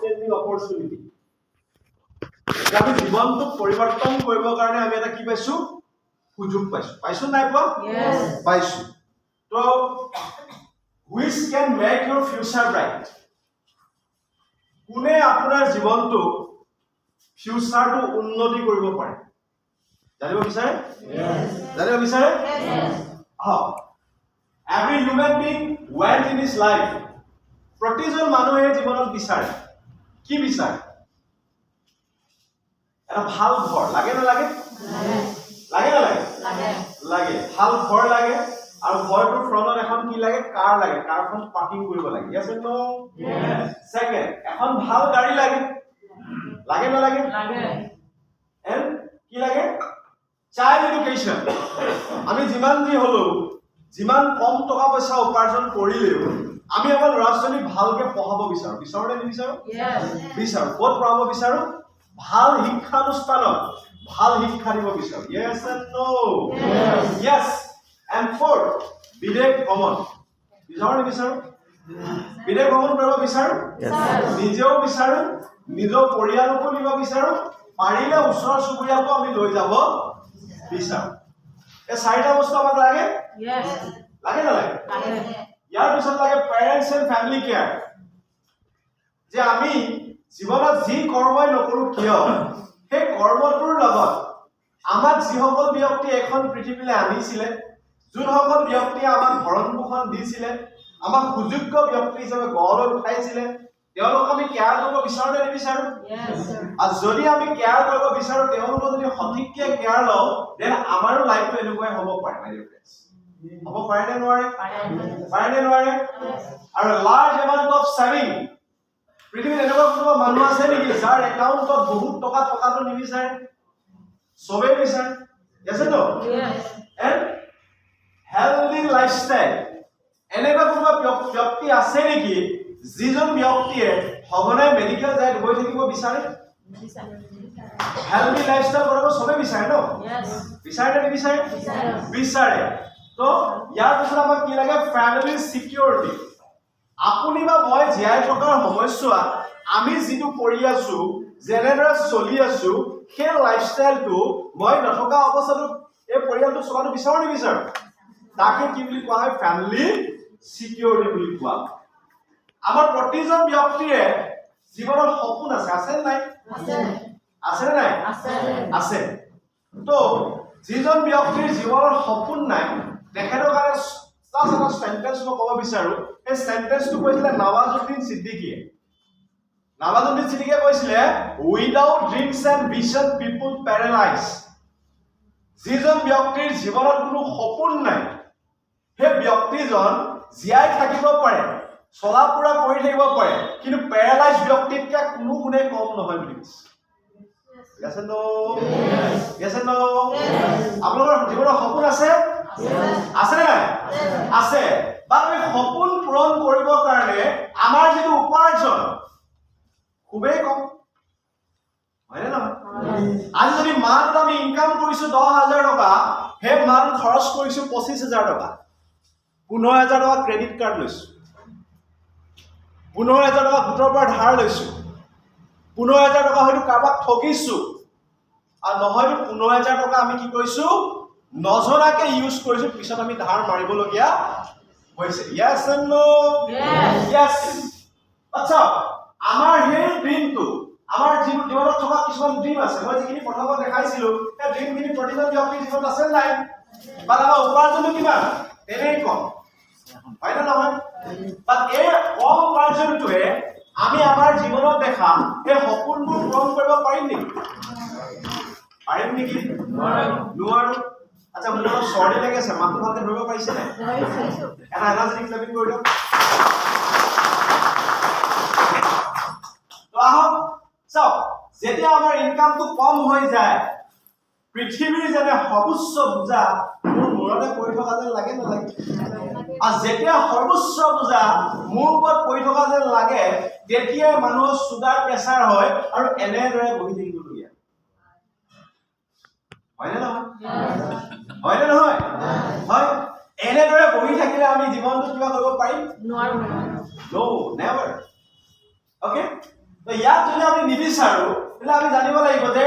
Outstanding opportunity আমি জীৱনটো পৰিৱৰ্তন কৰিবৰ কাৰণে আমি এটা কি পাইছো সুযোগ পাইছো নাই পোৱা পাইছো তো which can make your future bright কোনে আপোনাৰ জীৱনটো ফিউচাৰটো উন্নতি কৰিব পাৰে জানিব বিচাৰে জানিব বিচাৰে every human being went in his life প্ৰতিজন মানুহে জীৱনত বিচাৰে কি বিচাৰে এটা ভাল ঘৰ লাগে না লাগে লাগে না লাগে লাগে ভাল ঘৰ লাগে আৰু ঘৰটোৰ ফ্ৰণ্টত এখন কি লাগে কাৰ লাগে কাৰখন পাৰ্কিং কৰিব লাগে yes or no second এখন ভাল গাড়ী লাগে লাগে না লাগে and কি লাগে চাইল্ড এডুকেশ্যন আমি যিমান যি হলো যিমান কম টকা পইচা উপাৰ্জন কৰিলেও আমি আমাৰ ল'ৰা-ছোৱালীক ভালকে পঢ়াব বিচাৰো বিচাৰো নে নিবিচাৰো বিচাৰো ক'ত পঢ়াব বিচাৰো ভাল শিক্ষানুষ্ঠানত ভাল শিক্ষা দিব বিচাৰো yes and no yes and fourth বিদেশ ভ্ৰমণ বিচাৰো নে বিচাৰো বিদেশ ভ্ৰমণ কৰিব বিচাৰো নিজেও বিচাৰো নিজৰ পৰিয়ালকো নিব বিচাৰো পাৰিলে ওচৰ চুবুৰীয়াকো আমি লৈ যাব বিচাৰো এই চাৰিটা বস্তু আমাক লাগে লাগে না লাগে ইয়াৰ পিছত লাগে পেৰেণ্টছ এণ্ড ফেমিলি কেয়াৰ যে আমি জীৱনত যি কৰ্মই নকৰো কিয় সেই কৰ্মটোৰ লগত আমাক যিসকল ব্যক্তি এখন পৃথিৱীলৈ আনিছিলে যোনসকল ব্যক্তিয়ে আমাক ভৰণ পোষণ দিছিলে আমাক সুযোগ্য ব্যক্তি হিচাপে গঢ়লৈ উঠাইছিলে তেওঁলোকক আমি কেয়াৰ কৰিব বিচাৰো নে নিবিচাৰো আৰু যদি আমি কেয়াৰ কৰিব বিচাৰো তেওঁলোকক যদি সঠিককৈ কেয়াৰ লওঁ দেন আমাৰো লাইফটো এনেকুৱাই হ'ব পাৰে মাই ডিয়াৰ ফ্ৰেণ্ডছ হ'ব পাৰে নে নোৱাৰে আৰু লাৰ্জ এমাউণ্ট অফ সেভিং পৃথিৱীত এনেকুৱা কোনোবা মানুহ আছে নেকি যাৰ একাউণ্টত বহুত টকা থকাটো নিবিচাৰে চবেই বিচাৰে yes or no and healthy lifestyle এনেকুৱা কোনোবা ব্যক্তি আছে নেকি যিজন ব্যক্তিয়ে সঘনাই মেডিকেল যায় গৈ থাকিব বিচাৰে হেলদি লাইফষ্টাইল কৰিব চবে বিচাৰে ন বিচাৰে নে নিবিচাৰে বিচাৰে তো ইয়াৰ পিছত আমাক কি লাগে ফ্যামিলি সিকিউৰিটি আপুনি বা মই জীয়াই থকাৰ সময়ছোৱা আমি যিটো কৰি আছো যেনেদৰে চলি আছো সেই লাইফষ্টাইলটো মই নথকা অৱস্থাটো এই পৰিয়ালটো চলাটো বিচাৰো নিবিচাৰো তাকে কি বুলি কোৱা হয় ফ্যামিলি সিকিউৰিটি বুলি কোৱা আমাৰ প্ৰতিজন ব্যক্তিয়ে জীৱনৰ সপোন আছে নাই আছে নাই আছে তো যিজন ব্যক্তিৰ জীৱনৰ সপোন নাই তেখেতৰ কাৰণে এটা সেন্টেন্স মই ক'ব বিচাৰো এই সেন্টেন্সটো কৈছিলে নৱাজুদ্দিন সিদ্দিকীয়ে কৈছিলে without dreams and vision people paralyse যিজন ব্যক্তিৰ জীৱনত কোনো সপোন নাই সেই ব্যক্তিজন জীয়াই থাকিব পাৰে চলা পুৰা কৰি থাকিব পাৰে কিন্তু পেৰালাইজ ব্যক্তিতকৈ কোনো গুণে কম নহয় বুলি yes or no আপোনালোকৰ জীৱনৰ সপোন আছে আছে নে নাই আছে বা আমি সপোন পূৰণ কৰিবৰ কাৰণে আমাৰ যিটো উপাৰ্জন খুবেই কম হয়নে নহয় আজি যদি মাহত আমি ইনকাম কৰিছো 10,000 টকা সেই মাহত খৰচ কৰিছো 25,000 টকা 15,000 টকা ক্ৰেডিট কাৰ্ড লৈছো 15,000 টকা গোটৰ পৰা ধাৰ লৈছো 15,000 টকা হয়তো কাৰোবাক ঠগিছো আৰু নহয়তো 15,000 টকা আমি কি কৰিছো নজনাকে ইউজ কৰিছো পিছত আমি ধাৰ মাৰিবলগীয়া হৈছে yes and no yes আচ্ছা আমাৰ সেই ড্ৰিমটো আমাৰ জীৱনত থকা কিছুমান ড্ৰিম আছে মই যিখিনি প্ৰথমত দেখাইছিলো সেই ড্ৰিমখিনি প্ৰতিজন ব্যক্তিৰ জীৱনত আছে নাই বা আমাৰ উপাৰ্জনটো কিমান তেনেই কম হয় না নহয় বাট এই কম উপাৰ্জনটোৱে আমি আমাৰ জীৱনত দেখা এই সপোনবোৰ পূৰণ কৰিব পাৰিম নেকি নোৱাৰো আচ্ছা মোৰ অলপ চৰ্দি লাগি আছে মাতটো ভালকে ধৰিব পাৰিছে নে এটা এনাৰ্জেটিক ক্লেপিং কৰি দিয়ক তো আহক চাওক যেতিয়া আমাৰ ইনকামটো কম হৈ যায় পৃথিৱীৰ যেনে সৰ্বোচ্চ বোজা মোৰ মূৰতে পৰি থকা যেন লাগে নালাগে আৰু যেতিয়া সৰ্বোচ্চ বোজা মোৰ ওপৰত পৰি থকা যেন লাগে তেতিয়াই মানুহৰ চুগাৰ প্ৰেছাৰ হয় আৰু এনেদৰে বহি থাকিবলগীয়া হয়নে নহয় হয় এনেদৰে বহি থাকিলে আমি জীৱনটো কিবা কৰিব পাৰিম নোৱাৰো নো নেভাৰ ওকে তো ইয়াত যদি আমি নিবিচাৰো তেতিয়াহ'লে আমি জানিব লাগিব যে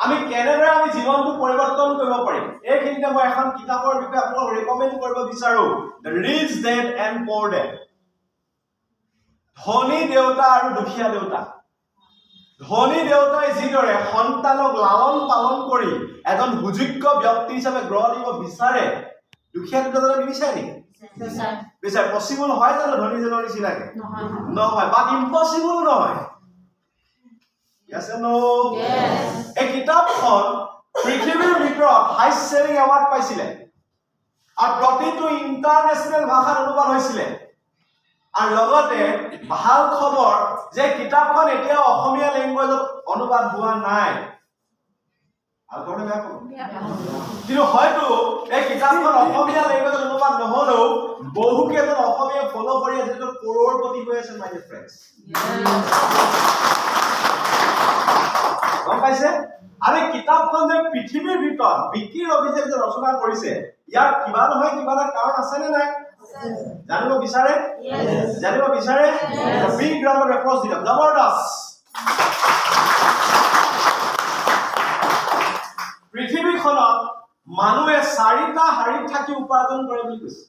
আমি কেনেদৰে আমি জীৱনটো পৰিৱৰ্তন কৰিব পাৰিম। এইখিনিতে মই এখন কিতাপৰ বিষয়ে আপোনাক ৰেকমেণ্ড কৰিব বিচাৰো, the rich dad and poor dad. ধনী দেউতা আৰু দুখীয়া দেউতা। ধনী দেউতাই যিদৰে সন্তানক লালন পালন কৰি এজন সুযোগ্য ব্যক্তি হিচাপে গঢ় দিব বিচাৰে, দুখীয়া দেউতাজনে নিবিচাৰে নেকি? বিচাৰে। পচিবল হয় জানো ধনীজনৰ নিচিনাকে? নহয়, বাট ইম্পচিবল নহয়। Yes or no? Yes. এই কিতাপখন পৃথিৱীৰ ভিতৰত হাইষ্ট সেলিং এৱাৰ্ড পাইছিলে আৰু প্ৰতিটো ইণ্টাৰনেশ্যনেল ভাষাত অনুবাদ হৈছিলে। আৰু লগতে ভাল খবৰ যে কিতাপখন এতিয়া অসমীয়া লেংগুৱেজত অনুবাদ হোৱা নাই। কিন্তু হয়তো এই কিতাপখন অসমীয়া লেংগুৱেজত অনুবাদ নহলেও বহুকেইজন অসমীয়া ফলো কৰি আছে, যিটো কৰোড়পতি হৈ আছে মাই ডিয়াৰ ফ্ৰেণ্ডছ। গম পাইছে? আৰু এই কিতাপখন যে পৃথিৱীৰ ভিতৰত বিকিৰ অভিষেক যে ৰচনা কৰিছে, ইয়াৰ কিবা নহয় কিবা এটা কাৰণ আছে নে নাই? জানিব বিচাৰে? জানিব বিচাৰে? বিগ ৰাউণ্ড অফ এপ্লজ দিয়ক। জবৰদস্ত। পৃথিৱীখনত মানুহে 4টা শাৰীত থাকি উপাৰ্জন কৰে বুলি কৈছে।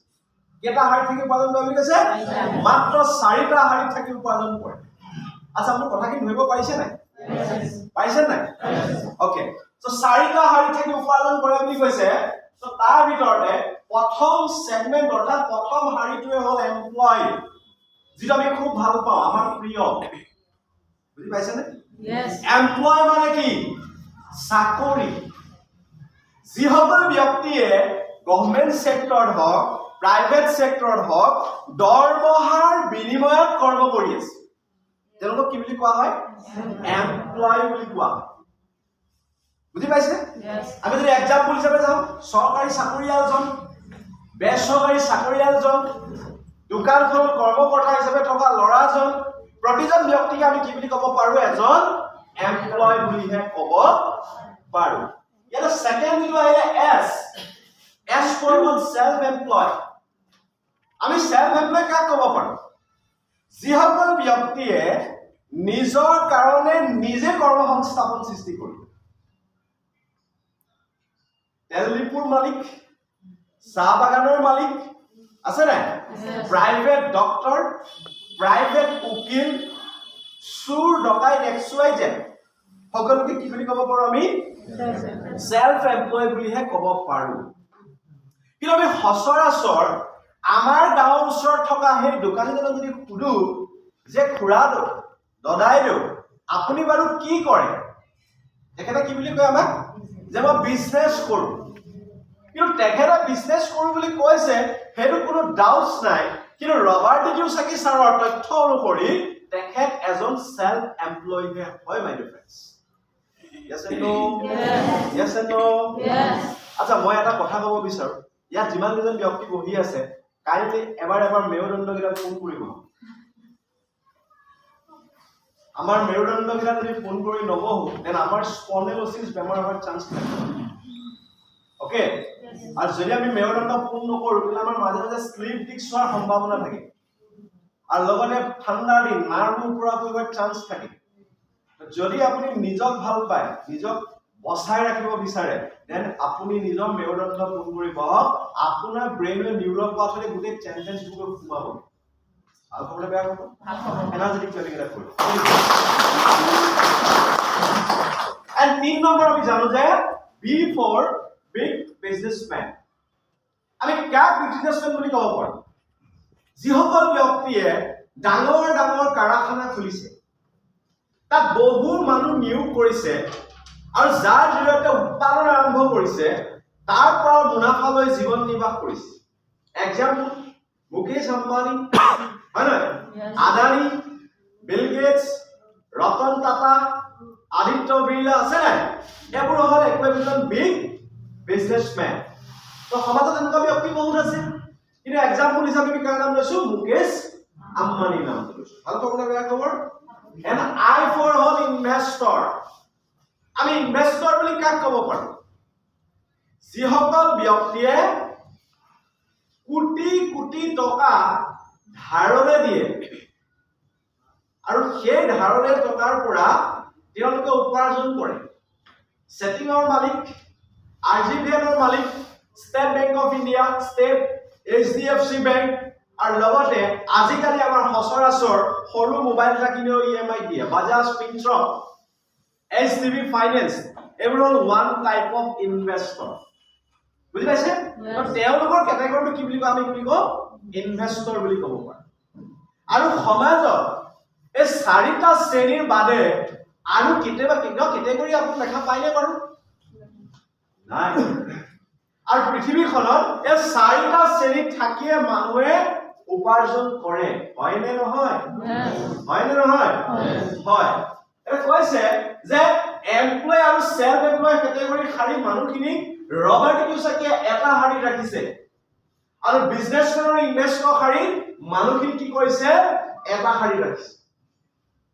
কেইটা শাৰীত থাকি উপাৰ্জন কৰে বুলি কৈছে? মাত্ৰ 4টা শাৰীত থাকি উপাৰ্জন কৰে। আচ্ছা, মোৰ কথাখিনি ধৰিব পাৰিছে নাই? পাইছে নাই? ওকে, সো 4টা শাৰীত থাকি উপাৰ্জন কৰে বুলি কৈছে। সো তাৰ ভিতৰতে প্ৰথম সেগমেন্ট অৰ্থাৎ প্ৰথম শাৰীটোৱে হ'ল এমপ্লয়, যিটো আমি খুব ভাল পাওঁ, আমাৰ প্ৰিয়। বুজি পাইছে নে? এমপ্লয় মানে কি? চাকৰি। যিসকল ব্যক্তিয়ে গভৰ্ণমেণ্ট সেক্টৰত হওক, প্ৰাইভেট সেক্টৰত হওক, দৰমহাৰ বিনিময়ত কৰ্ম কৰি আছে, তেওঁলোকক কি বুলি কোৱা হয়? এমপ্লয় বুলি কোৱা হয়। বুজি পাইছে? আমি যদি এক্সাম্পল হিচাপে যাওঁ, চৰকাৰী চাকৰিয়ালজন, বেচৰকাৰী চাকৰিয়ালজন, দোকানখনত কৰ্মকৰ্তা হিচাপে থকা ল'ৰাজন, প্ৰতিজন ব্যক্তিকে আমি কি বুলি ক'ব পাৰো? এজন এমপ্লয় বুলিহে ক'ব পাৰো। ইয়াত সেকেন্ড যিটো আহিলে এছ ফৰ সেল্ফ এমপ্লয়। আমি সেল্ফ এমপ্লয় কাক ক'ব পাৰো? যিসকল ব্যক্তিয়ে নিজৰ কাৰণে নিজে কৰ্মসংস্থাপন সৃষ্টি কৰিব। তেল ডিপুৰ মালিক, চাহ বাগানৰ মালিক আছে নাই? প্ৰাইভেট ডক্টৰ, প্ৰাইভেট উকিল, চুৰ ডকাইত XYZ সকলোকে কি বুলি ক'ব পাৰো? আমি সেল্ফ এমপ্লয় বুলিহে ক'ব পাৰো। কিন্তু আমি সচৰাচৰ আমাৰ গাঁৱৰ ওচৰত থকা সেই দোকানীজনক যদি সুধো যে খুৰাদৌ, দদাইদেউ, আপুনি বাৰু কি কৰে? তেখেতে কি বুলি কয় আমাক? যে মই বিজনেছ কৰো। কিন্তু তেখেতে বিজনেছ কৰো বুলি কৈছে, সেইটো কোনো ডাউটছ নাই। কিন্তু ৰবাৰ্ট কিয়চাকি ছাৰৰ তথ্য অনুসৰি তেখেত এজন সেল্ফ এমপ্লয় হয় মাই dear friends. Yes and no? Yes and no? আচ্ছা, মই এটা কথা ক'ব বিচাৰো। ইয়াত যিমান কেইজন ব্যক্তি বহি আছে, কাইলৈ এবাৰ মেৰুদণ্ডকেইটাক ফোন কৰিব। আমাৰ মেৰুদণ্ডকেইটা যদি ফোন কৰি নবহো, দেন আমাৰ স্পন্ডেলোচিছ বেমাৰ হোৱাৰ চান্স থাকে। ওকে, আৰু যদি আমি মেৰুদণ্ড ফোন নকৰো, তেতিয়াহ'লে আমাৰ মাজে মাজে স্লিপ ডিস্ক হোৱাৰ সম্ভাৱনা থাকে। আৰু লগতে ঠাণ্ডাৰ দিন নাৰ্ভৰ পৰা পৰিবৰ চান্স থাকে। যদি আপুনি নিজক ভাল পায়, নিজক বচাই ৰাখিব বিচাৰে, দেন আপুনি নিজৰ মেৰুদণ্ড ফোন কৰি বহক। আপোনাৰ ব্ৰেইনে নিউৰল পাথৱে গোটেই চেণ্টেন্সবোৰ সোমাব। ভাল খবৰ বেয়া খবৰ? এনাৰ্জেটিক প্লেনিং এটা কৰিব। এণ্ড 3 নম্বৰ আমি জানো যে বি ফৰ বিগ বিজনেছমেন। আমি কাক বিজনেছমেন বুলি ক'ব পাৰো? যিসকল ব্যক্তিয়ে ডাঙৰ ডাঙৰ কাৰখানা খুলিছে, তাত বহু মানুহ নিয়োগ কৰিছে, আৰু যাৰ জৰিয়তে উৎপাদন আৰম্ভ কৰিছে, তাৰ পৰা মুনাফা লৈ জীৱন নিৰ্বাহ কৰিছে। এক্সাম্পল মুকেশ আম্বানী, হয় নহয়? আদানী, বিল গেটছ, ৰতন টাটা, আদিত্য বিৰলা আছে নাই? এইবোৰ হ'ল একোজন বিগ বিজনেছমেন। তো সমাজত এনেকুৱা ব্যক্তি বহুত আছে, কিন্তু এক্সাম্পল হিচাপে আমি কাৰ নাম লৈছো? মুকেশ আম্বানী নাম লৈছো। ভাল খবৰ নে বেয়া খবৰ? And I for all investor. আমি ইনভেষ্টৰ বুলি কাক ক'ব পাৰো? যিসকল ব্যক্তিয়ে কোটি কোটি টকা ধাৰলে দিয়ে আৰু সেই ধাৰলে টকাৰ পৰা তেওঁলোকে উপাৰ্জন কৰে সেটিংৰ মালিক আৰজিভিএনৰ মালিক state bank of India state HDFC bank আৰু লগতে আজিকালি আমাৰ সচৰাচৰ সৰু মোবাইল এটা কিনিও ইএমআই দিয়ে বাজাজ ফিনট্ৰক এইচডিবি ফাইনেন্স এইবোৰ হ'ল ওৱান টাইপ অফ ইনভেষ্টৰ বুজি পাইছে তেওঁলোকৰ কেটেগৰীটো কি বুলি কয় আমি কি কওঁ ইনভেষ্টৰ বুলি ক'ব পাৰোঁ আৰু সমাজত এই চাৰিটা শ্ৰেণীৰ বাদে আৰু কেতিয়াবা কেটেগৰী আপুনি দেখা পাইনে বাৰু নাই আৰু পৃথিৱীখনত এই চাৰিটা শ্ৰেণীত থাকিয়ে মানুহে উপাৰ্জন কৰে হয়নে নহয় হয় এটা কৈছে যে এমপ্লয় আৰু সেলফ এমপ্লয় কেটেগৰী শাৰী মানুহখিনি ৰবাৰ্ট কিউসাকে এটা শাৰী ৰাখিছে আৰু বিজনেছমেন আৰু ইনভেষ্টৰ শাৰী মানুহখিনি কি কৰিছে এটা শাৰী ৰাখিছে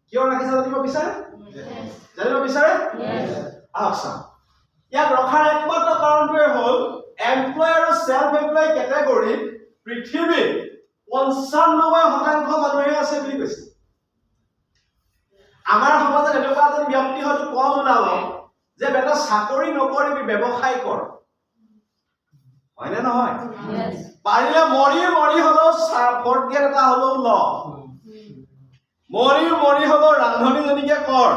কিয় ৰাখিছে জানিব বিচাৰে আচ্ছা ইয়াক ৰখাৰ একমাত্ৰ কাৰণটোৱে হ'ল এমপ্লয় আৰু সেলফ এমপ্লয় কেটেগৰীত পৃথিৱীত 95% মানুহে আছে বুলি কৈছে আমাৰ সমাজত এনেকুৱা এজন ব্যক্তি হয়তো কম ওলাব যে বেটা চাকৰি নকৰিবি ব্যৱসায় কৰ হয়নে নহয় পাৰিলে মৰি হলেও ফৰ্থ গেট এটা হলেও ল মৰি হলেও ৰান্ধনীজনীকে কৰ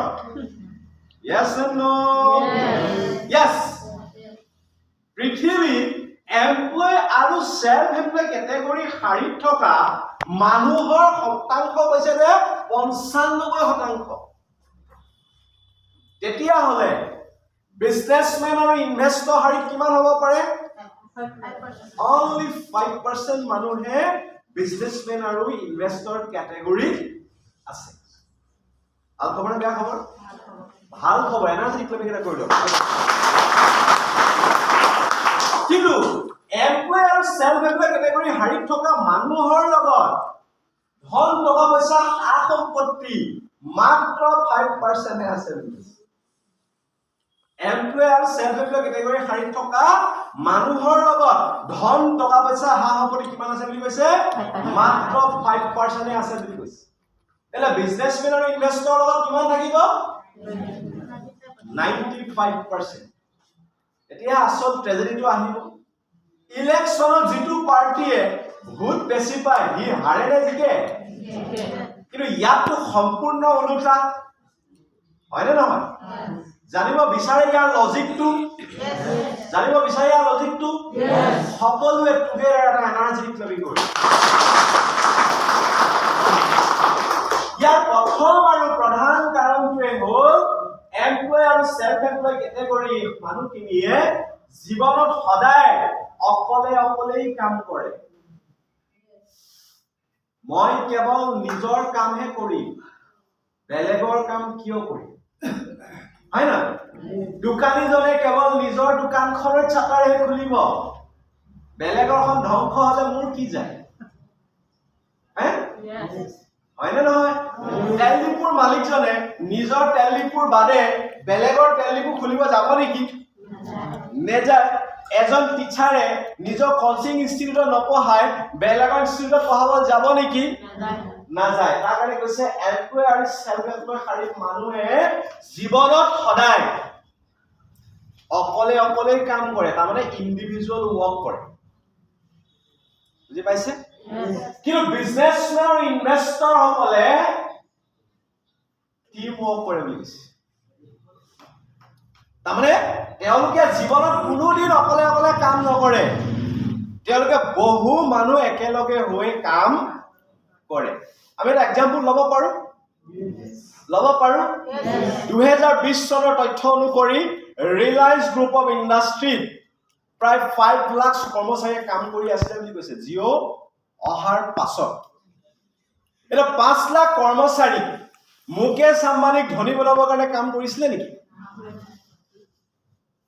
yes and no yes পৃথিৱীত এমপ্লয় আৰু সেলফ এমপ্লয় কেটেগৰী শাৰীত থকা মানুহৰ শতাংশ হৈছে যে 95% তেতিয়া হলে বিজনেছমেন আৰু ইনভেষ্টৰ শাৰীত কিমান হ'ব পাৰে only 5% মানুহে বিজনেছমেন আৰু ইনভেষ্টৰ কেটেগৰীত আছে ভাল খবৰ নে বেয়া খবৰ ভাল খবৰ এনাৰ্জি ক্লেমিং এটা কৰি দিয়ক কিন্তু এমপ্লয় আৰু সেলফ এমপ্লয় কেটেগৰী শাৰীত থকা মানুহৰ লগত ধন টকা পইচা সা সম্পত্তি মাত্ৰ 5% হে আছে এমপ্লয় আৰু সেলফ এমপ্লয় কেটেগৰী শাৰীত থকা মানুহৰ লগত ধন টকা পইচা সা সম্পত্তি কিমান আছে বুলি কৈছে মাত্ৰ 5% হে আছে বুলি কৈছে এলা বিজনেছমেন আৰু ইনভেষ্টৰ লগত কিমান থাকিব 95% এতিয়া আসল ট্ৰেজেডিটো আহিব ইলেকশনত যেটো পাৰ্টিয়ে ভোট বেছি পায় হি হাৰে নে জিকে কিন্তু ইয়াতো সম্পূৰ্ণ ওলোটা হয়নে নহয় জানিব বিচাৰে ইয়াৰ লজিকটো সকলোৱে টুগেদাৰ এটা এনাৰ্জি ক্লেমিং কৰে ইয়াৰ প্ৰথম আৰু প্ৰধান কাৰণটোৱে হ'ল এমপ্লয় আৰু সেলফ এমপ্লয় কেটেগৰী মানুহখিনিয়ে জীৱনত সদায় অকলেই কাম কৰে মই কেৱল নিজৰ কামহে কৰিম বেলেগৰ কাম কিয় কৰিম হয় না দোকানীজনে কেৱল নিজৰ দোকানখনৰ চাটাৰহে খুলিব বেলেগৰখন ধ্বংস হলে মোৰ কি যায় হয়নে নহয় তেলডিপুৰ মালিকজনে নিজৰ তেলডিপুৰ বাদে বেলেগৰ তেলডিপু খুলিব যাব নেকি নেযায় এজন টিচাৰে নিজৰ কোচিং ইনষ্টিটিউটত নপঢ়ায় বেলেগৰ ইনষ্টিটিউটত পঢ়াব যাব নেকি নাযায় তাৰ কাৰণে কৈছে এমপ্লয় আৰু সেলফ এমপ্লয় শাৰীত মানুহে জীৱনত সদায় অকলে কাম কৰে তাৰমানে ইন্ডিভিজুৱেল ৱৰ্ক কৰে বুজি পাইছে কিন্তু বিজনেছমেন আৰু ইনভেষ্টৰ সকলে টিম ৱৰ্ক কৰে বুলি কৈছে তাৰমানে তেওঁলোকে জীৱনত কোনোদিন অকলে কাম নকৰে তেওঁলোকে বহু মানুহ একেলগে হৈ কাম কৰে আমি এটা এক্সাম্পল ল'ব পাৰো 2020 চনৰ তথ্য অনুসৰি ৰিলায়েন্স গ্ৰুপ অফ ইণ্ডাষ্ট্ৰী প্ৰায় 5 লাখ কৰ্মচাৰীয়ে কাম কৰি আছে বুলি কৈছে জিঅ' অহাৰ পাছত এটা 5 লাখ কৰ্মচাৰী মুকেশ আম্বানীক ধনী বনাবৰ কাৰণে কাম কৰিছিলে নেকি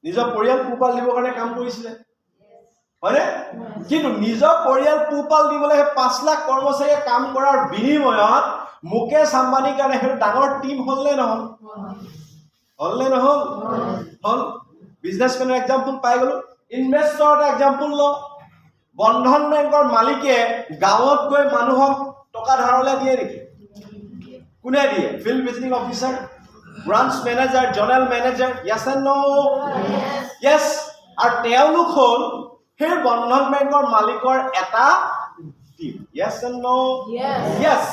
নিজৰ পৰিয়াল পোহপাল দিবৰ কাৰণে কাম কৰিছিলে হয়নে কিন্তু নিজৰ পৰিয়াল পোহপাল দিবলৈ 5 লাখ কৰ্মচাৰীয়ে কাম কৰাৰ বিনিময়ত মুকেশ আম্বানীৰ কাৰণে এটা ডাঙৰ টিম হলনে নহল হল বিজনেছমেনৰ এক্সাম্পল পাই গলো ইনভেষ্টৰ এটা এক্সাম্পল ল বন্ধন বেংকৰ মালিকে গাঁৱত গৈ মানুহক টকা ধাৰলৈ দিয়ে নেকি কোনে দিয়ে field visiting officer branch manager general manager yes and no yes আৰু তেওঁলোক হ'ল সেই বন্ধন বেংকৰ মালিকৰ এটা team yes and no yes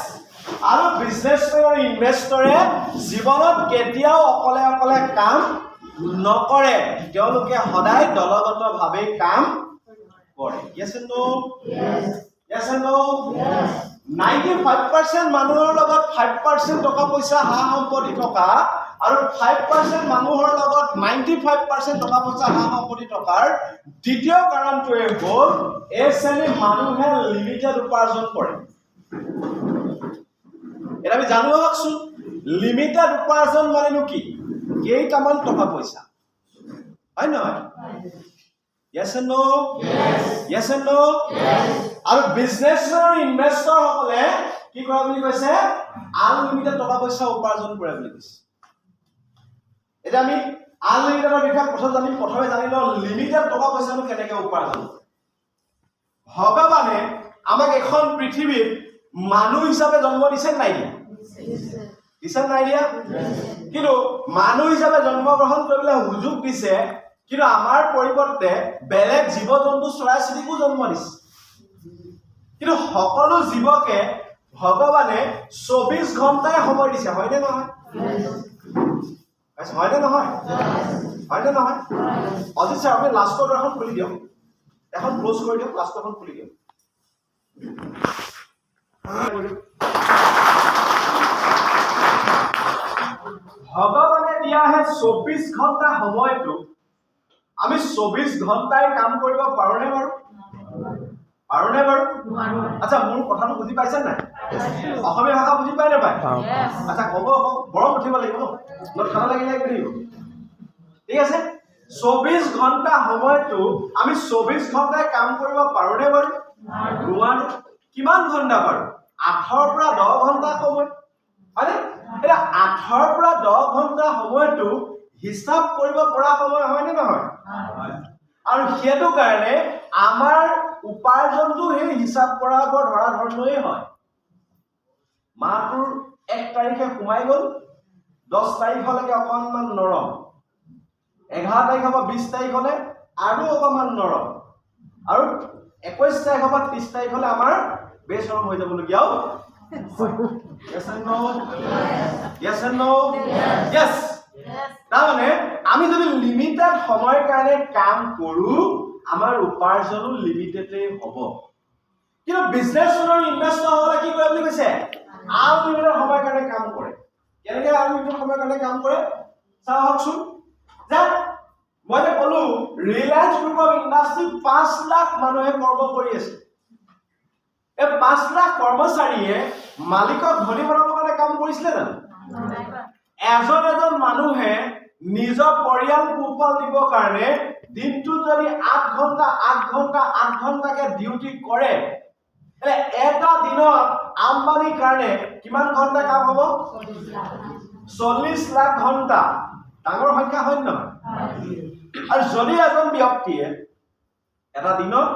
আৰু বিজনেছমেন আৰু ইনভেষ্টৰে জীৱনত কেতিয়াও অকলে অকলে কাম নকৰে তেওঁলোকে সদায় দলগতভাৱে কাম কৰে yes and no yes and no 95% মানুহৰ লগত 5% টকা পইচা হা সম্পত্তি থকা আৰু 5% মানুহৰ লগত 95% টকা পইচা হা সম্পত্তি থকাৰ দ্বিতীয় কাৰণটোৱে হ'ল এই শ্ৰেণীৰ মানুহে লিমিটেড উপাৰ্জন কৰে এটা আমি জানো হকচোন লিমিটেড উপাৰ্জন মানেনো কি কেইটামান টকা পইচা হয় নহয় yes and no yes and no আৰু বিজনেছৰ ইনভেষ্টৰ সকলে কি কৰে বুলি কৈছে আনলিমিটেড টকা পইচা উপাৰ্জন কৰে বুলি কৈছে এটা আমি আনলিমিটেডৰ বিষয়ে প্ৰথমে জানি লওঁ লিমিটেড টকা পইচানো কেনেকৈ উপাৰ্জন ভগৱানে আমাক এখন পৃথিৱীত মানুহ হিচাপে জন্ম দিছে নাই দিয়া কিন্তু মানুহ হিচাপে জন্মগ্ৰহণ কৰিবলৈ সুযোগ দিছে কিন্তু আমাৰ পৰিৱৰ্তে বেলেগ জীৱ জন্তু চৰাই চিৰিকো জন্ম দিছে কিন্তু সকলো জীৱকে ভগৱানে 24 ঘণ্টাই সময় দিছে হয়নে নহয় হয়নে নহয় অজিত ছাৰ আপুনি লাষ্টৰ এখন খুলি দিয়ক এখন ক্লোজ কৰি দিয়ক লাষ্টখন খুলি দিয়ক ভগৱানে দিয়া হে 24 ঘণ্টা সময়টো আমি 24 ঘণ্টাই কাম কৰিব পাৰোনে বাৰু আচ্ছা মোৰ কথাটো বুজি পাইছে নাই অসমীয়া ভাষা বুজি পাই নাপায় আচ্ছা ক'ব বৰ উঠিব লাগিব ন ঠাণ্ডা লাগিলে কৰিব ঠিক আছে 24 ঘণ্টা সময়টো আমি 24 ঘণ্টাই কাম কৰিব পাৰোনে বাৰু নোৱাৰো কিমান ঘণ্টা বাৰু 8 পৰা 10 ঘণ্টা সময় হয়নে এটা 8 পৰা 10 ঘণ্টা সময়টো হিসাব কৰিব পৰা সময় হয়নে নহয় আৰু সেইটো কাৰণে আমাৰ উপাৰ্জনটো সেই হিসাব কৰাৰ ধৰা ধৰণেই হয় মাহটোৰ 1 তাৰিখে সোমাই গ'ল 10 তাৰিখলৈকে অকণমান নৰম 11 তাৰিখৰ পৰা 20 তাৰিখলৈ আৰু অকণমান নৰম আৰু 21 তাৰিখৰ পৰা 30 তাৰিখলৈ আমাৰ বেচৰম হৈ যাবলগীয়াও yes and no yes and no yes তাৰমানে আমি যদি লিমিটেড সময়ৰ কাৰণে কাম কৰো আমাৰ উপাৰ্জনো লিমিটেডেই হ'ব কিন্তু বিজনেছৰ ইনভেষ্টৰ হ'লে কি কৰে বুলি কৈছে আনলিমিটেড সময়ৰ কাৰণে কাম কৰে কেনেকৈ আনলিমিটেড সময়ৰ কাৰণে কাম কৰে চাওকচোন যে মই যে ক'লো Reliance group of industry 5 lakh মানুহে কৰ্ম কৰি আছে এই 5 লাখ কৰ্মচাৰীয়ে মালিকক ধনী বনাবৰ কাৰণে কাম কৰিছিলে জানো এজন মানুহে নিজৰ পৰিয়াল পোহপাল দিবৰ কাৰণে দিনটো যদি 8 ঘণ্টাকে ডিউটি কৰে এ এটা দিনত আম্বানিৰ কাৰণে কিমান ঘণ্টা কাম হ'ব 40 লাখ ঘণ্টা ডাঙৰ সংখ্যা হয় নহয় আৰু যদি এজন ব্যক্তিয়ে এটা দিনত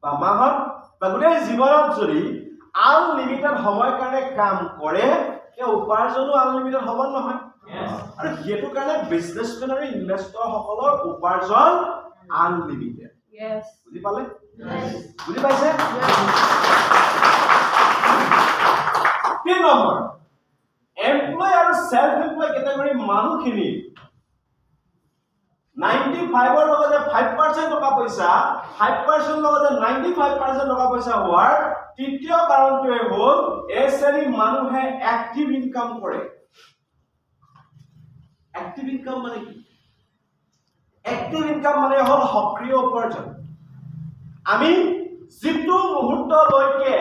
বা মাহত বা গোটেই জীৱনত যদি আনলিমিটেড সময়ৰ কাৰণে কাম কৰে এই উপাৰ্জনো আনলিমিটেড হ'ব নহয় আৰু সেইটো কাৰণে বিজনেছমেন আৰু ইনভেষ্টৰ সকলৰ উপাৰ্জন আনলিমিটেড বুজি পালে বুজি পাইছে 3 নম্বৰ এমপ্লয় আৰু সেলফ এমপ্লয় কেটেগৰী মানুহখিনি 95 ৰ লগতে 5% টকা পইচা 5% লগতে 95% টকা পইচা হোৱাৰ তৃতীয় কাৰণটোৱে হ'ল এই শ্ৰেণীৰ মানুহে এক্টিভ ইনকাম কৰে এক্টিভ ইনকাম মানে কি এক্টিভ ইনকাম মানে হ'ল সক্ৰিয় উপাৰ্জন আমি যিটো মুহূৰ্তলৈকে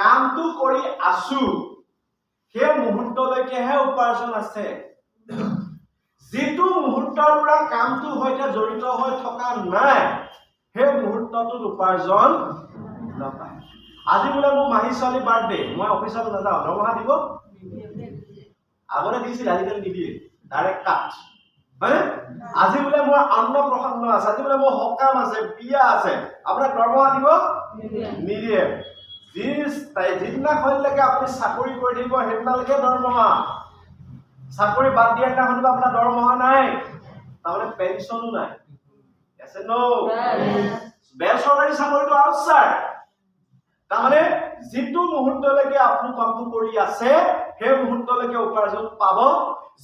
কামটো কৰি আছো সেই মুহূৰ্তলৈকেহে উপাৰ্জন আছে যিটো মুহূৰ্তৰ পৰা কামটো সৈতে জড়িত হৈ থকা নাই সেই মুহূৰ্তটোত উপাৰ্জন নাপায় আজি বোলে মোৰ মাহী ছোৱালী বাৰ্থডে মই অফিচত নাযাওঁ দৰমহা দিব আগতে দিছিল আজিকালি নিদিয়ে ডাইৰেক্ট কাট হয়নে আজি বোলে মোৰ অন্নপ্ৰসন্ন আছে আজি বোলে মোৰ সকাম আছে বিয়া আছে আপোনাক দৰমহা দিব নিদিয়ে যিদিনাখনলৈকে আপুনি চাকৰি কৰি থাকিব সেইদিনালৈকে দৰমহা। চাকৰি বাদ দিয়া দিনাখনতো আপোনাৰ দৰমহা নাই, তাৰমানে পেঞ্চনো নাই। বেচৰকাৰী চাকৰিটো আউটচাইড, তাৰমানে যিটো মুহূৰ্তলৈকে আপুনি কামটো কৰি আছে সেই মুহূৰ্তলৈকে উপাৰ্জন পাব,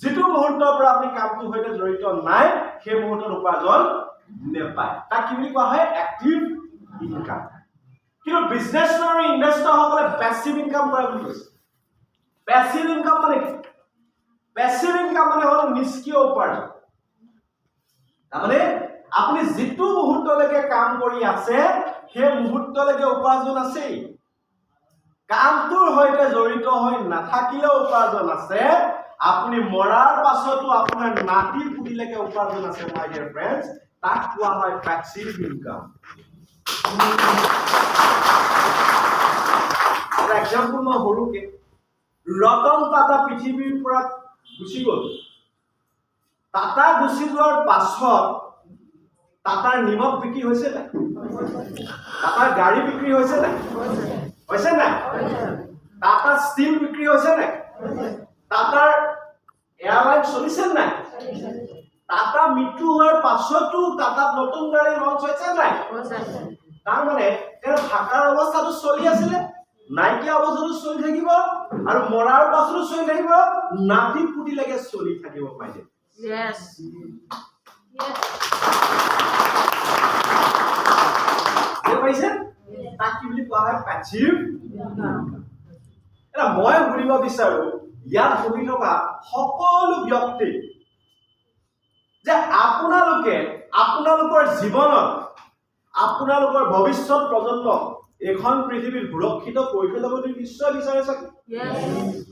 যিটো মুহূৰ্তৰ পৰা আপুনি কামটোৰ সৈতে জড়িত নাই সেই মুহূৰ্তত উপাৰ্জন নেপায়। তাক কি বুলি কোৱা হয়? Active income. কিন্তু বিজনেছমেন আৰু ইনভেষ্টৰসকলে পেছিভ ইনকাম কৰে বুলি কৈছে। পেছিভ ইনকাম মানে কি? পেছিভ ইনকাম মানে হ'ল নিষ্ক্ৰিয় উপাৰ্জন। তাৰমানে আপুনি যিটো মুহূৰ্তলৈকে কাম কৰি আছে সেই মুহূৰ্তলৈকে উপাৰ্জন আছেই, কামটোৰ সৈতে জড়িত হৈ নাথাকিলেও উপাৰ্জন আছে, আপুনি মৰাৰ পাছতো আপোনাৰ নাতি পুতিলৈকে উপাৰ্জন আছে। মাই ডিয়াৰ ফ্ৰেণ্ডছ, তাক কোৱা হয় পেছিভ ইনকাম। এক্সাম্পল মই সৰুকে, ৰতন টাটা পৃথিৱীৰ পৰা গুচি গ'ল। টাটা গুচি যোৱাৰ পাছত টাটাৰ নিমখ বিক্ৰী হৈছে নাই? টাটাৰ গাড়ী বিক্ৰী হৈছে নাই? হৈছে নাই? টাটা ষ্টীল বিক্ৰী হৈছে নাই? টাটাৰ এয়াৰলাইন চলিছে নাই? টাটা মৃত্যু হোৱাৰ পাছতো টাটাত নতুন গাড়ী লঞ্চ হৈছে নাই? তাৰমানে তেওঁ থাকাৰ অৱস্থাটো চলি আছিলে, নাইকিয়া অৱস্থাটো চলি থাকিব, আৰু মৰাৰ পাছতো চলি থাকিব, নাতি পুতিলৈকে চলি থাকিব পাৰে। তাক কি বুলি কোৱা হয়? Passive income. এটা মই সুধিব বিচাৰো ইয়াত বহি থকা সকলো ব্যক্তি যে আপোনালোকৰ জীৱনত আপোনালোকৰ ভৱিষ্যত প্ৰজন্মক এখন পৃথিৱীত সুৰক্ষিত কৰি থৈ যাব বুলি নিশ্চয় বিচাৰে চাগে?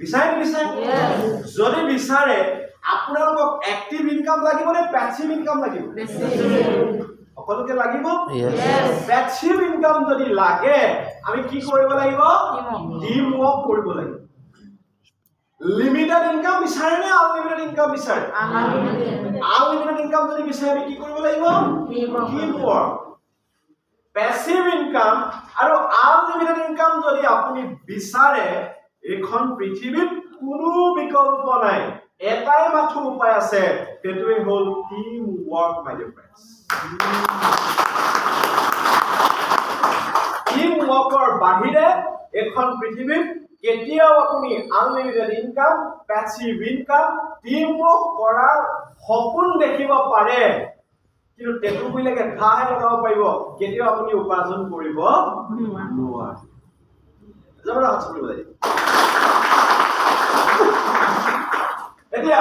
বিচাৰে নিবিচাৰে? যদি বিচাৰে আপোনালোকক এক্টিভ ইনকাম লাগিব নে পেছিভ ইনকাম লাগিব? সকলোকে লাগিব। পেছিভ ইনকাম যদি লাগে আমি কি কৰিব লাগিব? টিম ৱৰ্ক কৰিব লাগিব। লিমিটেড ইনকাম বিচাৰে নে আনলিমিটেড ইনকাম বিচাৰে? আনলিমিটেড ইনকাম যদি বিচাৰে আমি কি কৰিব লাগিব? Team work. পেছিভ ইনকাম আৰু আনলিমিটেড ইনকাম যদি আপুনি বিচাৰে, এখন পৃথিৱীত কোনো বিকল্প নাই, এটাই মাথো উপায় আছে, সেইটোৱে হ'ল team work. My dear friends, team ৱৰ্কৰ বাহিৰে এখন পৃথিৱীত কেতিয়াও আপুনি unlimited income, passive income, team work কৰাৰ সপোন দেখিব পাৰে, কিন্তু টেটুবিলাকে ঘাহে লগাব পাৰিব, কেতিয়াও আপুনি উপাৰ্জন কৰিব নোৱাৰে। এতিয়া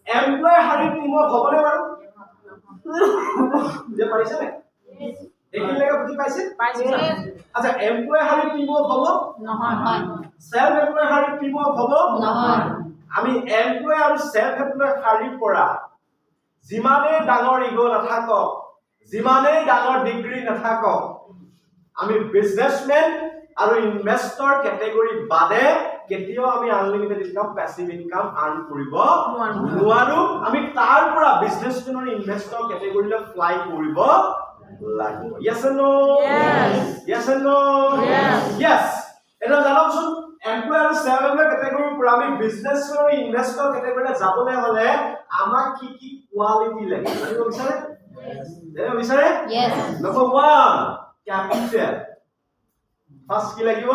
এমপ্লয় হাৰিং টিমক হ'বনে বাৰু? বুজি পাৰিছে নে? এইখিনিলৈকে বুজি পাইছে? আচ্ছা, এমপ্লয় হাৰিং টিমক হ'ব নহয়, সেলফ এমপ্লয় হাৰিং টিমক হ'ব নহয়। আমি এমপ্লয় আৰু সেলফ এমপ্লয় হাৰিৰ পৰা যিমানেই ডাঙৰ ইগো নাথাকক, যিমানেই ডাঙৰ ডিগ্ৰী নাথাকক, আমি বিজনেছমেন আৰু ইনভেষ্টৰ কেটেগৰী বাদে কেতিয়াও আমি আনলিমিটেড ইনকাম, পেছিভ ইনকাম আৰ্ন কৰিব নোৱাৰো। আমি তাৰ পৰা বিজনেছমেন আৰু ইনভেষ্টৰ কেটেগৰীলৈ ফ্লাই কৰিব লাগিব। Yes or no? Yes or no? Yes. এটা জানকচোন, এমপ্লয় আৰু সেলফ এমপ্লয় কেটেগৰীৰ পৰা আমি বিজনেছ আৰু ইনভেষ্টৰ কেটেগৰীলৈ যাবলৈ হলে আমাক কি কি কোৱালিটি লাগে জানিব বিচাৰে? জানিব বিচাৰে? Number 1, capital. ফাৰ্স্ট কি লাগিব?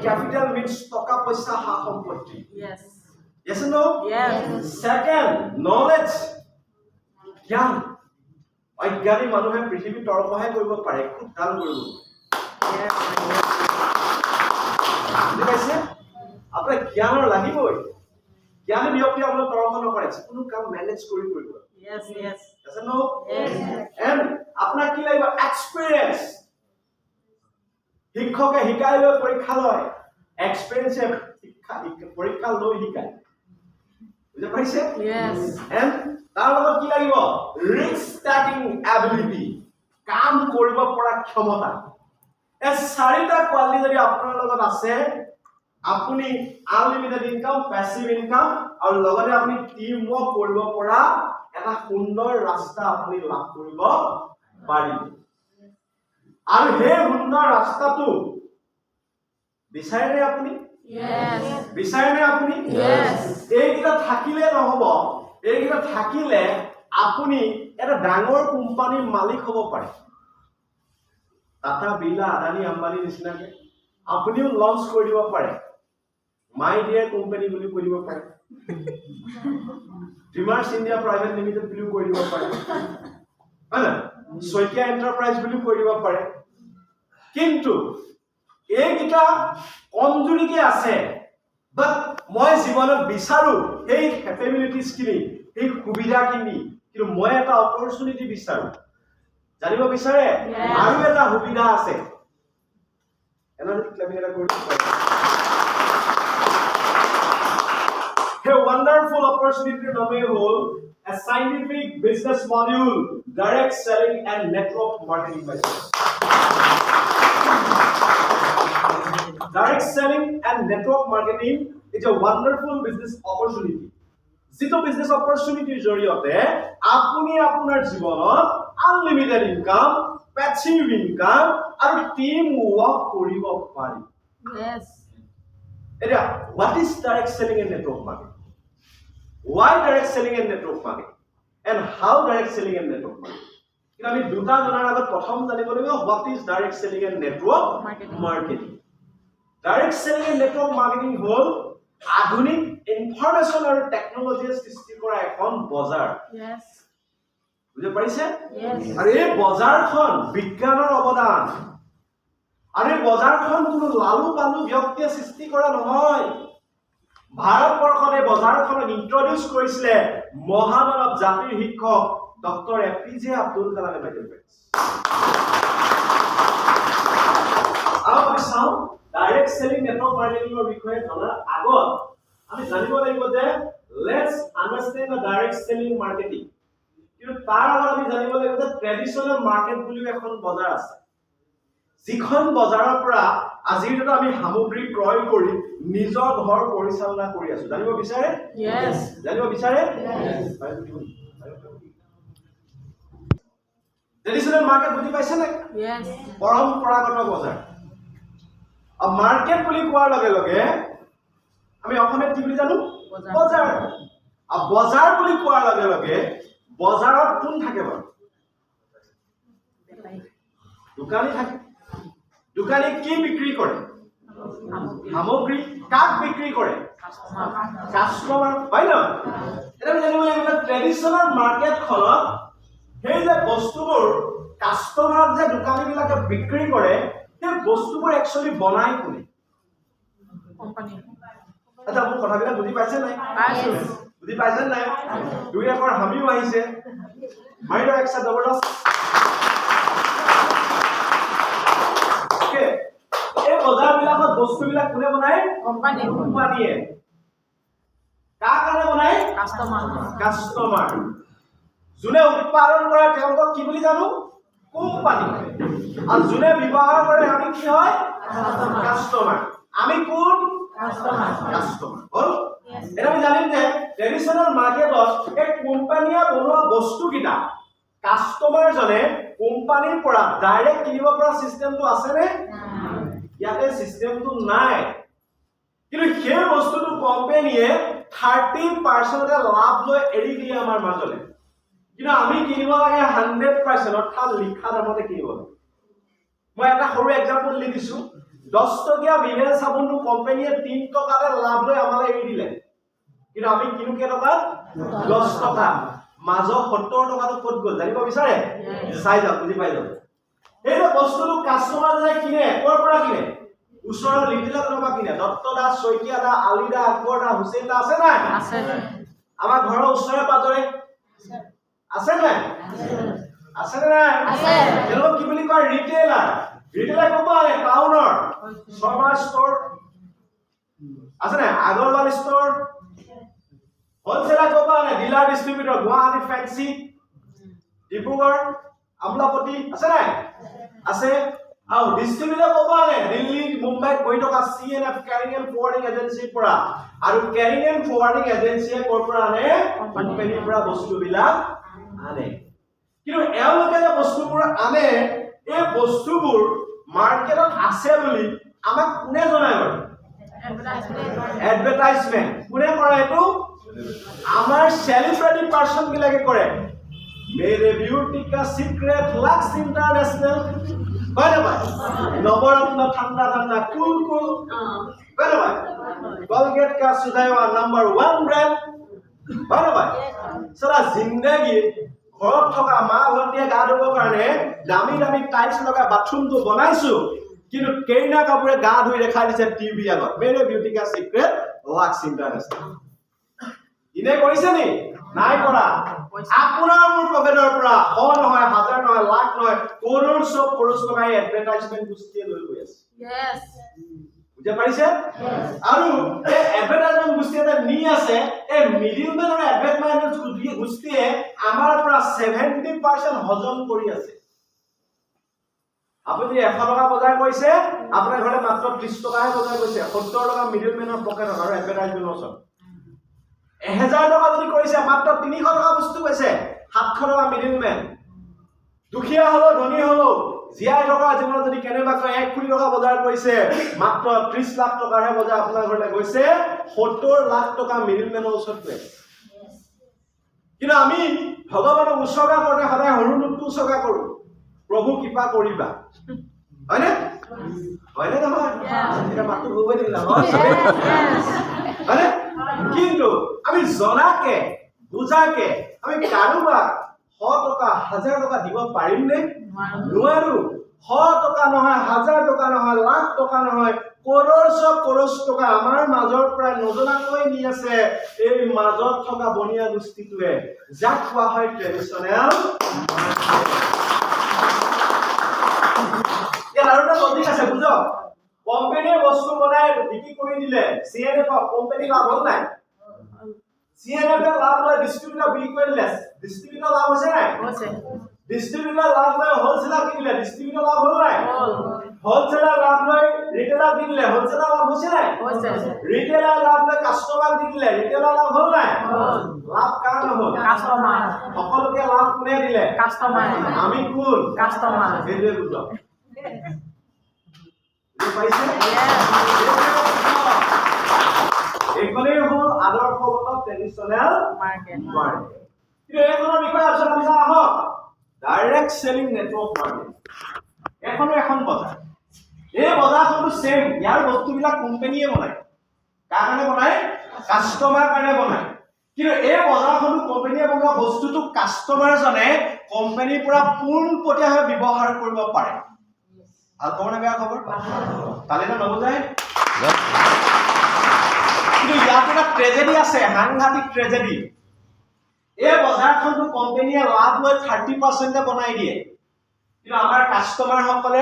ক্যাপিটাল মিন্স টকা পইচা, সা সম্পত্তি। Yes or no? Second, knowledge, জ্ঞান। অজ্ঞানী মানুহে পৃথিৱী তৰপাহে কৰিব পাৰে, খুব ভাল কৰিব। আপোনাৰ জ্ঞানৰ লাগিবই। জ্ঞানী ব্যক্তি আপোনাৰ তৰপা নকৰে, কোনো কাম মেনেজ কৰি কৰিব। আপোনাৰ কি লাগিব? এক্সপিৰিয়েন্স। শিক্ষকে শিকাই লৈ পৰীক্ষা লয়, এক্সপিৰিয়েন্সে পৰীক্ষা লৈ শিকায়। বুজি পাইছে? তাৰ লগত কি লাগিব? ৰিস্ক টেকিং এবিলিটি, কাম কৰিব পৰা ক্ষমতা। এই চাৰিটা কোৱালিটি যদি আপোনাৰ লগত আছে, আপুনি আনলিমিটেড ইনকাম, পেছিভ ইনকাম আৰু লগতে আপুনি টিম ৱৰ্ক কৰিব পৰা এটা সুন্দৰ ৰাস্তা আপুনি লাভ কৰিব পাৰিব। আৰু সেই সুন্দৰ ৰাস্তাটো বিচাৰেনে আপুনি? Yes. বিচাৰেনে আপুনি? Yes. এইকেইটা থাকিলে নহব, এইকেইটা থাকিলে আপুনি এটা ডাঙৰ কোম্পানীৰ মালিক হ'ব পাৰে। টাটা, বিৰলা, আদানী, আম্বানী নিচিনাকে আপুনিও লঞ্চ কৰি দিব পাৰে। মাই ডিয়াৰ কোম্পানী বুলি কৈ দিব পাৰে। ড্ৰিমাৰ্ছ ইণ্ডিয়া প্ৰাইভেট লিমিটেড বুলিও কৈ দিব পাৰে, হয় না? শইকীয়া এণ্টাৰপ্ৰাইজ বুলিও কৈ দিব পাৰে। কিন্তু এইকেইটা কমজুৰিকে আছে, বাট মই জীৱনত বিচাৰো সেই কেপেবিলিটিছখিনি, সেই সুবিধাখিনি, কিন্তু মই এটা অপৰচুনিটি বিচাৰো। জানিব বিচাৰে? আৰু এটা সুবিধা আছে। A wonderful opportunity নামে হ'ল a scientific business module, direct selling and network marketing. Direct selling and network marketing is a wonderful business opportunity. যিটো বিজনেছ অপৰচুনিটিৰ জৰিয়তে আপুনি আপোনাৰ জীৱনত আনলিমিটেড ইনকাম, পেছিভ ইনকাম আৰু টিম ৱৰ্ক কৰিব পাৰি। Yes. এতিয়া what is direct selling and network marketing? Why direct selling and network marketing? And how direct selling and network marketing? কিন্তু আমি দুটা জনাৰ আগত প্ৰথম জানিব লাগিব what is direct selling and network marketing. Direct selling and network marketing হ'ল আধুনিক ইনফৰমেশ্যন আৰু টেকনলজিৰ সৃষ্টি কৰা এখন বজাৰ। Yes. বুজি পাইছে? Yes. আৰু এই বজাৰখন বিজ্ঞানৰ অৱদান, আৰু এই বজাৰখন কোনো লালু পালু ব্যক্তিয়ে সৃষ্টি কৰা নহয়। ভাৰতবৰ্ষত এই বজাৰখনক ইন্ট্ৰডিউচ কৰিছিলে মহামানৱ জাতিৰ শিক্ষক ডক্টৰ APJ আব্দুল কালামে। আৰু আমি চাওঁ ডাইৰেক্ট সেলিং নেটৱৰ্ক মাৰ্কেটিংৰ বিষয়ে জনাৰ আগত আমি জানিব লাগিব যে let's understand the direct selling marketing. কিন্তু তাৰ আগত আমি জানিব লাগিব যে ট্ৰেডিশনেল মাৰ্কেট বুলিও এখন বজাৰ আছে, যিখন বজাৰৰ পৰা আজিৰ দিনত আমি সামগ্ৰী ক্ৰয় কৰি নিজৰ ঘৰ পৰিচালনা কৰি আছো। জানিব বিচাৰে? Yes. জানিব বিচাৰে? Yes. ট্ৰেডিশনেল মাৰ্কেট বুজি পাইছে নে? Yes. পৰম্পৰাগত বজাৰ। আৰু মাৰ্কেট বুলি কোৱাৰ লগে লগে আমি অসমত কি বুলি জানো? বজাৰ। আৰু বজাৰ বুলি কোৱাৰ লগে লগে বজাৰত কোন থাকে বাৰু? দোকানী থাকে। দোকানী কি বিক্ৰী কৰে? সামগ্ৰী। কাক বিক্ৰী কৰে? কাষ্টমাৰ। হয় ন? এটা আমি জানিব লাগিব ট্ৰেডিশনেল মাৰ্কেটখনত সেই যে বস্তুবোৰ কাষ্টমাৰ যে দোকানীবিলাকে বিক্ৰী কৰে, সেই বস্তুবোৰ একচুৱেলি বনাই কোনে? Company. আচ্ছা, মোৰ কথাবিলাক বুজি পাইছে নাই? Yes. বুজি পাইছে নাই? দুই একৰ হামিও আহিছে। মাৰি দিয়ক একসাথে জবৰদস্ত। এই বজাৰবিলাকত বস্তুবিলাক কোনে বনায়? Company. কোম্পানীয়ে। কাৰ কাৰণে বনায়? Customer. কাষ্টমাৰ। যোনে উৎপাদন কৰে তেওঁলোকক কি বুলি জানো? কোম্পানী। আৰু যোনে ব্যৱহাৰ কৰে আমি কি হয়? কাষ্টমাৰ। আমি কোন? কাষ্টমাৰ। হ'ল? এটা আমি জানিম যে ট্ৰেডিশনেল মাৰ্কেটত এই কোম্পানীয়ে বনোৱা বস্তুকেইটা কাষ্টমাৰজনে কোম্পানীৰ পৰা ডাইৰেক্ট কিনিব পৰা চিষ্টেমটো আছেনে? ইয়াতে চিষ্টেমটো নাই। কিন্তু সেই বস্তুটো কোম্পানীয়ে 30% লাভ লৈ এৰি দিয়ে আমাৰ মাজলে। কিন্তু আমি কিনিব লাগে 100%, অৰ্থাৎ লিখা দামতে কিনিব লাগে। মই এটা সৰু এক্সাম্পল দি দিছো। 10 টকীয়া বিবেল চাবোনটো কোম্পানীয়ে 3 টকাতে লাভ লৈ আমালৈ এৰি দিলে। কিন্তু আমি কিনো কেইটকাত? 10 টকা। মাজৰ 70 টকাটো ক'ত গ'ল জানিব বিচাৰে? চাই যাওক, বুজি পাই যাওক। এই যে বস্তুটো কাষ্টমাৰজনে কিনে, ক'ৰ পৰা কিনে? ওচৰৰ লিটিলা পৰা কিনে। দত্ত দা, শইকীয়া দা, আলী দা, আকবৰ দা, হুছেইন দা আছে নাই? আছে। আমাৰ ঘৰৰ ওচৰে পাজৰে আছে নাই? আছে নাই? আছে। তেওঁলোক কি বুলি কয়? ৰিটেইলাৰ। ৰিটেইলাৰ ক'ব আনে? টাউনৰ শৰ্মা ষ্ট'ৰ আছে নাই? আগৰৱাল ষ্ট'ৰ। হোলচেলাৰ ক'ব আনে? Dealer distributor. Guwahati fancy, Dibrugarh, Amlapatti আছে নাই? আছে। আৰু ডিষ্ট্ৰিবিউটৰ ক'ব আনে? দিল্লী, মুম্বাইত বহি থকা CNF কেৰিং এণ্ড ফৰৱাৰ্ডিং এজেন্সিৰ পৰা। আৰু কেৰিং এণ্ড ফৰৱাৰ্ডিং এজেন্সিয়ে ক'ৰ পৰা আনে? কোম্পানীৰ পৰা বস্তুবিলাক আনে। কিন্তু এওঁলোকে যে বস্তুবোৰ আনে, এই বস্তুবোৰ মাৰ্কেটত আছে বুলি আমাক কোনে জনায় বাৰু এডভাৰটাইজমেণ্ট কোনে কৰে এইটো আমাৰ সেলিব্ৰিটি পাৰ্সন বিলাকে কৰে মেৰে বিউটি কা সিক্রেট লাক্স ইন্টারন্যাশনাল হয় না ভাই নবরত্ন ঠান্ডা ঠান্ডা কুল কুল হয় না ভাই কলগেট কা সুদাইওয়া নাম্বার 1 ব্র্যান্ড হয় না ভাই সারা জিন্দেগি ঘৰত থকা মা ভণ্টিয়ে গা ধুবৰ কাৰণে দামী দামী টাইলছ লগা বাথৰুমটো বনাইছো কিন্তু কেইনা কাপোৰে গা ধুই দেখাই দিছে টিভি আগত মেৰে বিউটি কা সিক্ৰেট লাক্স ইন্টাৰন্যাশনাল ইনে কৰিছে নি নাই কৰা আপোনাৰ মোৰ পকেটৰ পৰা নহয় হাজাৰ নহয় লাখ নহয় কৰোৰ সব খৰচ লগাই এডভাৰটাইজমেন্ট গুষ্টিয়ে লৈ গৈ আছে Yes. বুজি পাইছে আৰু এই এডভাৰটাইজমেন্ট গুষ্টি এটা নি আছে এই মিডলমেন আৰু এডভাৰটাইজমেন্ট গুষ্টিয়ে আমাৰ পৰা 70% হজম কৰি আছে আপুনি 100 টকা বজাৰ কৰিছে আপোনাৰ ঘৰে মাত্ৰ 30 টকাহে বজাৰ কৰিছে 70 টকা মিডলমেনৰ পকেটত আৰু এডভাৰটাইজমেন্টৰ ওচৰত 1000 টকা যদি কৰিছে মাত্ৰ 300 টকা বস্তু পাইছে 700 টকা মিডলমেন দুখীয়া হলো ধনী হলো জিয়াই টকা জীৱনত যদি কেনেবাকৈ 1 কোটি টকা বজাৰ কৰিছে মাত্ৰ 30 লাখ টকাৰহে বজাৰ আপোনাৰ ঘৰলৈ গৈছে 70 লাখ টকা মিডলমেনৰ ওচৰত গৈছে কিন্তু আমি ভগৱানক উৎসৰ্গা কৰোঁতে সদায় হৰুণটো উৎসৰ্গা কৰো প্ৰভু কৃপা কৰিবা হয়নে হয়নে নহয় এটা মাতটো গৈ দিলা হয়নে কিন্তু আমি জনাকে বুজাকে আমি কাৰোবাক 100 টকা 1000 টকা দিব পাৰিম নে নোৱাৰো 100 টকা নহয় 1000 টকা নহয় লাখ টকা নহয় কৰছ টকা আমাৰ মাজৰ পৰা নজনাকৈ নি আছে এই মাজত থকা বনিয়া গোষ্ঠীটোৱে যাক কোৱা হয় ট্ৰেডিশনেল ইয়াৰ আৰু এটা লজিক আছে বুঝক কোম্পানীয়ে বস্তু বনাই বিক্ৰী কৰি দিলে সিএনএফ কোম্পানী লাভ হ'ল নাই সিএনএফ লাভ লৈ ডিস্ট্ৰিবিউটৰ বিক্ৰী কৰি দিলে ডিস্ট্ৰিবিউটৰ লাভ হৈছে নাই হৈছে ডিস্ট্ৰিবিউটৰ লাভ লৈ হোলসেলাৰ কিনিলে ডিস্ট্ৰিবিউটৰ লাভ হ'ল নাই হোলসেলাৰ লাভ লৈ ৰিটেলাৰ কিনিলে হোলসেলাৰ লাভ হৈছে নাই হৈছে ৰিটেলাৰ লাভ লৈ কাস্টমাৰ কিনিলে ৰিটেলাৰ লাভ হ'ল নাই লাভ কাৰ নহ'ল কাস্টমাৰ সকলোকে লাভ কোনে দিলে কাস্টমাৰ আমি কোন কাস্টমাৰ এইটোৱে বুজক পাইছে এইখনেই হ'ল আদৰ্শগত ট্ৰেডিশনেল মাৰ্কেট কিন্তু এইখনৰ বিষয়ে আলোচনা আমি আহক ডাইৰেক্ট সেলিং নেটৱৰ্ক মাৰ্কেট এখন বজাৰ এই বজাৰখনটো সেম ইয়াৰ বস্তুবিলাক কোম্পানীয়ে বনায় কাৰ কাৰণে বনায় কাস্টমাৰ কাৰণে বনায় কিন্তু এই বজাৰখনটো কোম্পানীয়ে বনোৱা বস্তুটো কাস্টমাৰজনে কোম্পানীৰ পৰা পোনপটীয়াভাৱে ব্যৱহাৰ কৰিব পাৰে ভাল খবৰ নে বেয়া খবৰ তালে না নবুজায় কিন্তু ইয়াত এটা ট্ৰেজেডি আছে সাংঘাতিক ট্ৰেজেডি এই বজাৰখনটো কোম্পানীয়ে লাভ লৈ 30% বনাই দিয়ে কিন্তু আমাৰ কাস্টমাৰ সকলে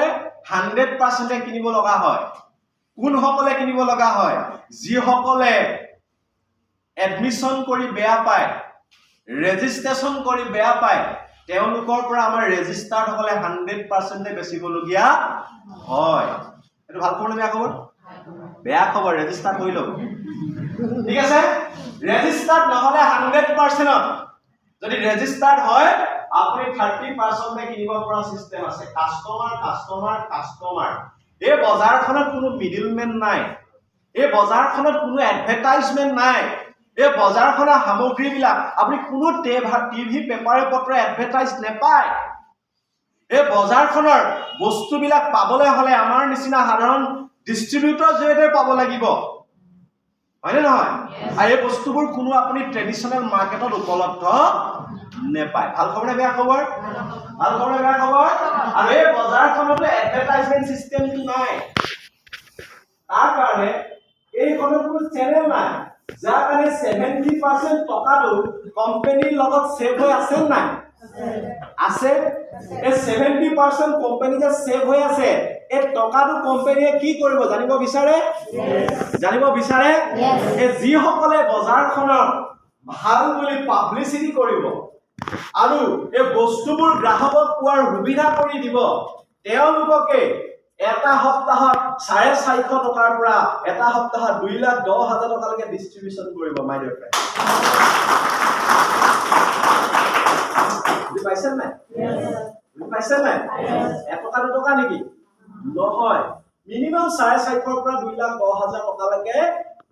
100% কিনিব লগা হয় কোন সকলে কিনিব লগা হয় যি সকলে এডমিশন কৰি বেয়া পায় ৰেজিষ্ট্ৰেচন কৰি বেয়া পায় তেওঁলোকৰ পৰা আমাৰ ৰেজিষ্টাৰ্ড সকলে 100% বেচিবলগীয়া হয় এটো ভাল খবৰ নে বেয়া খবৰ ৰেজিষ্টাৰ হৈ লওক ঠিক আছে ৰেজিষ্টাৰ্ড নহলে 100% যদি ৰেজিষ্টাৰ্ড হয় আপুনি 30% কিনিব পৰা সিস্টেম আছে কাস্টমাৰ এই বজাৰখনত কোনো মিডলমেন নাই এই বজাৰখনত কোনো এডভাৰটাইজমেন্ট নাই এই বজাৰখনৰ সামগ্ৰীবিলাক আপুনি কোনো টিভি পেপাৰে পত্ৰে এডভাৰটাইজ নেপায় এই বজাৰখনৰ বস্তুবিলাক পাবলৈ হলে আমাৰ নিচিনা সাধাৰণ ডিস্ট্ৰিবিউটৰ জৰিয়তে পাব লাগিব হয়নে নহয় আৰু এই বস্তুবোৰ কোনো আপুনি ট্ৰেডিশনেল মাৰ্কেটত উপলব্ধ নেপায় ভাল খবৰ নে বেয়া খবৰ ভাল খবৰ নে বেয়া খবৰ আৰু এই বজাৰখনতে এডভাৰটাইজমেন্ট সিস্টেমটো নাই তাৰ কাৰণে এইখনৰ কোনো চেনেল নাই যাৰ কাৰণে 70% টকাটো কোম্পানীৰ লগত সেভ হৈ আছে নাই আছে এই 70% কোম্পানী যে সেভ হৈ আছে এই টকাটো কোম্পানীয়ে কি কৰিব জানিব বিচাৰে এই যি সকলে বজাৰখনৰ ভাল বুলি পাব্লিচিটি কৰিব আৰু এই বস্তুবোৰ গ্ৰাহকক পোৱাৰ সুবিধা কৰি দিব তেওঁলোককে এটা সপ্তাহত 450 টকাৰ পৰা এটা সপ্তাহত 2,10,000 টকালৈকে ডিস্ট্ৰিবিউচন কৰিব মাই ডিয়াৰ ফ্ৰেণ্ড পাইছে নাই এটকা দুটকা নেকি নহয় মিনিমাম 4.5 পৰা 2,10,000 টকালৈকে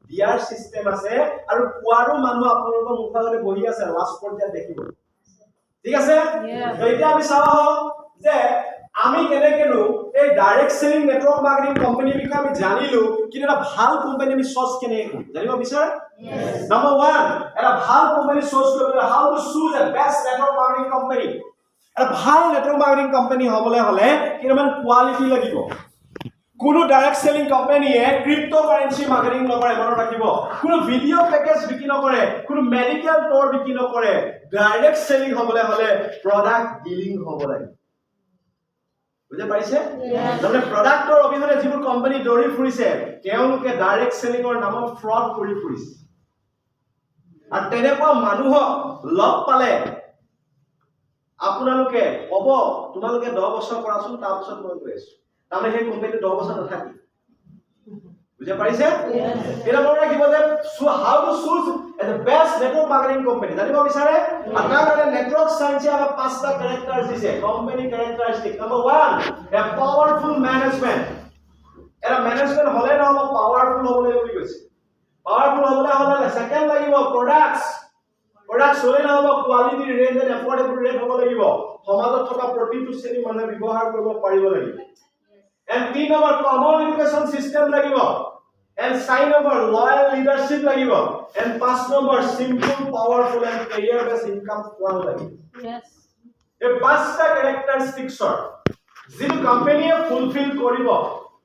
দিয়াৰ সিস্টেম আছে আৰু পোৱাৰো মানুহ আপোনালোকৰ মুখতে বহি আছে লাষ্ট পৰ্যায়ত দেখিব ঠিক আছে তো এতিয়া আমি চাও যে আমি কেনেকেনো এই direct selling network marketing company বিষয়ে আমি জানিলো কিন্তু এটা ভাল কোম্পানী আমি চৰ্চ কেনেকৈ কৰিম জানিব বিচাৰে নাম্বাৰ 1 এটা ভাল কোম্পানী চৰ্চ কৰিবলৈ হাউ to choose a best network marketing company এটা ভাল নেটৱৰ্ক মাৰ্কেটিং কোম্পানী হ'বলৈ হলে কিমান কোৱালিটি লাগিব কোনো ডাইৰেক্ট সেলিং কোম্পানীয়ে ক্ৰিপ্টোকাৰেন্সি মাৰ্কেটিং নকৰে মনত ৰাখিব কোনো ভিডিও পেকেজ বিক্ৰী নকৰে কোনো মেডিকেল টৰ বিক্ৰী নকৰে ডাইৰেক্ট সেলিং হ'বলৈ হলে প্ৰডাক্ট ডিলিং হ'ব লাগে বুজি পাইছে মানে প্ৰডাক্টৰ অবিহনে যিবোৰ কোম্পানী দৌৰি ফুৰিছে তেওঁলোকে ডাইৰেক্ট সেলিংৰ নামত ফ্ৰড কৰি ফুৰিছে আৰু তেনেকুৱা মানুহক লগ পালে আপোনালোকে ক'ব তোমালোকে 10 বছৰ কৰাচোন তাৰ পিছত মই কৈ আছো তাৰমানে সেই কোম্পানীটো 10 বছৰ নাথাকি বুজি পাইছে এটা মনে ৰাখিব যে how to choose as a best network marketing company জানিব বিচাৰে আপোনাৰ কাৰণে নেটৱৰ্ক সায়েন্সে আমাৰ 5টা ক্যাৰেক্টাৰছ দিছে কোম্পানী ক্যাৰেক্টাৰিষ্টিক নাম্বাৰ 1 এ পাৱাৰফুল মেনেজমেন্ট এটা মেনেজমেন্ট হলে নহব পাৱাৰফুল হ'ব লাগিব বুলি কৈছে পাৱাৰফুল হ'বলৈ হলে সেকেন্ড লাগিব প্ৰডাক্টছ হলে নহব quality range and affordable rate হ'ব লাগিব সমাজত থকা প্ৰতিটো শ্ৰেণী মানুহে ব্যৱহাৰ কৰিব পাৰিব লাগিব and 3 number common education system lagibo and 5 number loyal leadership lagibo and 5 number simple powerful and career based income plan lagibo yes e 5টা characteristics ji company fulfill koribo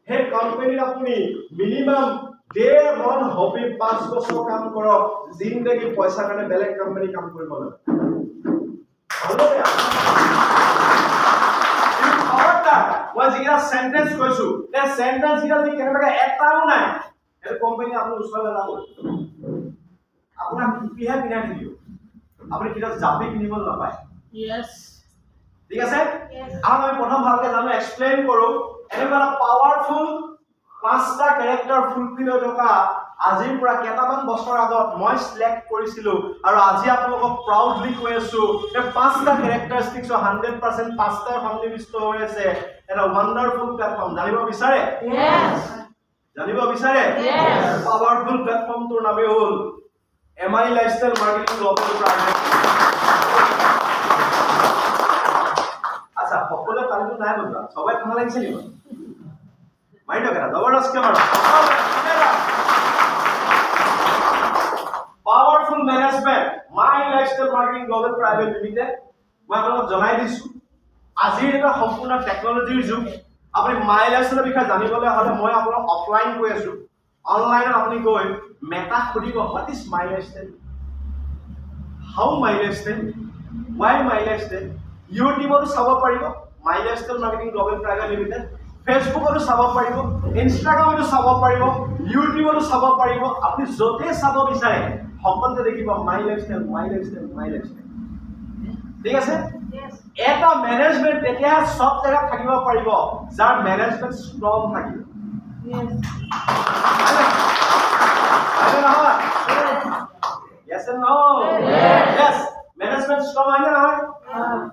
he company apuni minimum day one hobby 5 বছৰ কাম কৰক জিন্দগী পইচা কাৰণে বেলেগ company কাম কৰিব লাগে মই যিটা সেন্টেন্স কৈছো তে সেন্টেন্স কিটা যদি কেনেবাকে এটাও নাই এটো কোম্পানী আপোনাৰ ওচৰলৈ যাব আপোনাক পিহে পিনাই দিব আপুনি কিটা জাপি কিনিব নাপায় यस ঠিক আছে আমি প্ৰথম ভালকে জানো এক্সপ্লেইন কৰো এনেকুৱা পাৱাৰফুল 5টা ক্যাৰেক্টাৰ ফুলফিল থকা আজিৰ পৰা কেইটামান বছৰ আগত মই সিলেক্ট কৰিছিলো আৰু আজি আপোনালোকক প্ৰাউডলি কৈ আছো এই 5টা ক্যাৰেক্টাৰিষ্টিক্স 100% 5টা সন্নিবিষ্ট হৈ আছে এটা ওয়ান্ডাৰফুল প্ল্যাটফৰ্ম জানিব বিচাৰে यस জানিব বিচাৰে यस পাৱাৰফুল প্ল্যাটফৰ্মটোৰ নাম হ'ল MI lifestyle marketing global private আচ্ছা সকলোৱে তালিটো নাই বন্ধা সবাই ভাল লাগিছে নি মাইন্ড কৰা জবৰদস্ত মাৰো powerful management my lifestyle marketing global private limited মই আপোনাক জনাই দিছো আজিৰ এটা সম্পূৰ্ণ টেকনলজিৰ যুগ আপুনি মাই লাইফষ্টাইলৰ বিষয়ে জানিবলৈ হলে মই আপোনাক অফলাইন কৈ আছো অনলাইনত আপুনি গৈ মেটা খুলিব what is my lifestyle how my lifestyle why my lifestyle ইউটিউবত চাব পাৰিব my lifestyle marketing global private limited ফেসবুকতো চাব পাৰিব ইনষ্টাগ্ৰামতো চাব পাৰিব ইউটিউবতো চাব পাৰিব আপুনি যতে চাব বিচাৰে সকলোতে দেখিব মাই লাইফষ্টাইল ঠিক আছে এটা ম্যানেজমেন্ট তেতিয়া সব জায়গা থাকিব পাৰিব যাৰ ম্যানেজমেন্ট ষ্ট্ৰং থাকিব yes and no yes management strong হয় না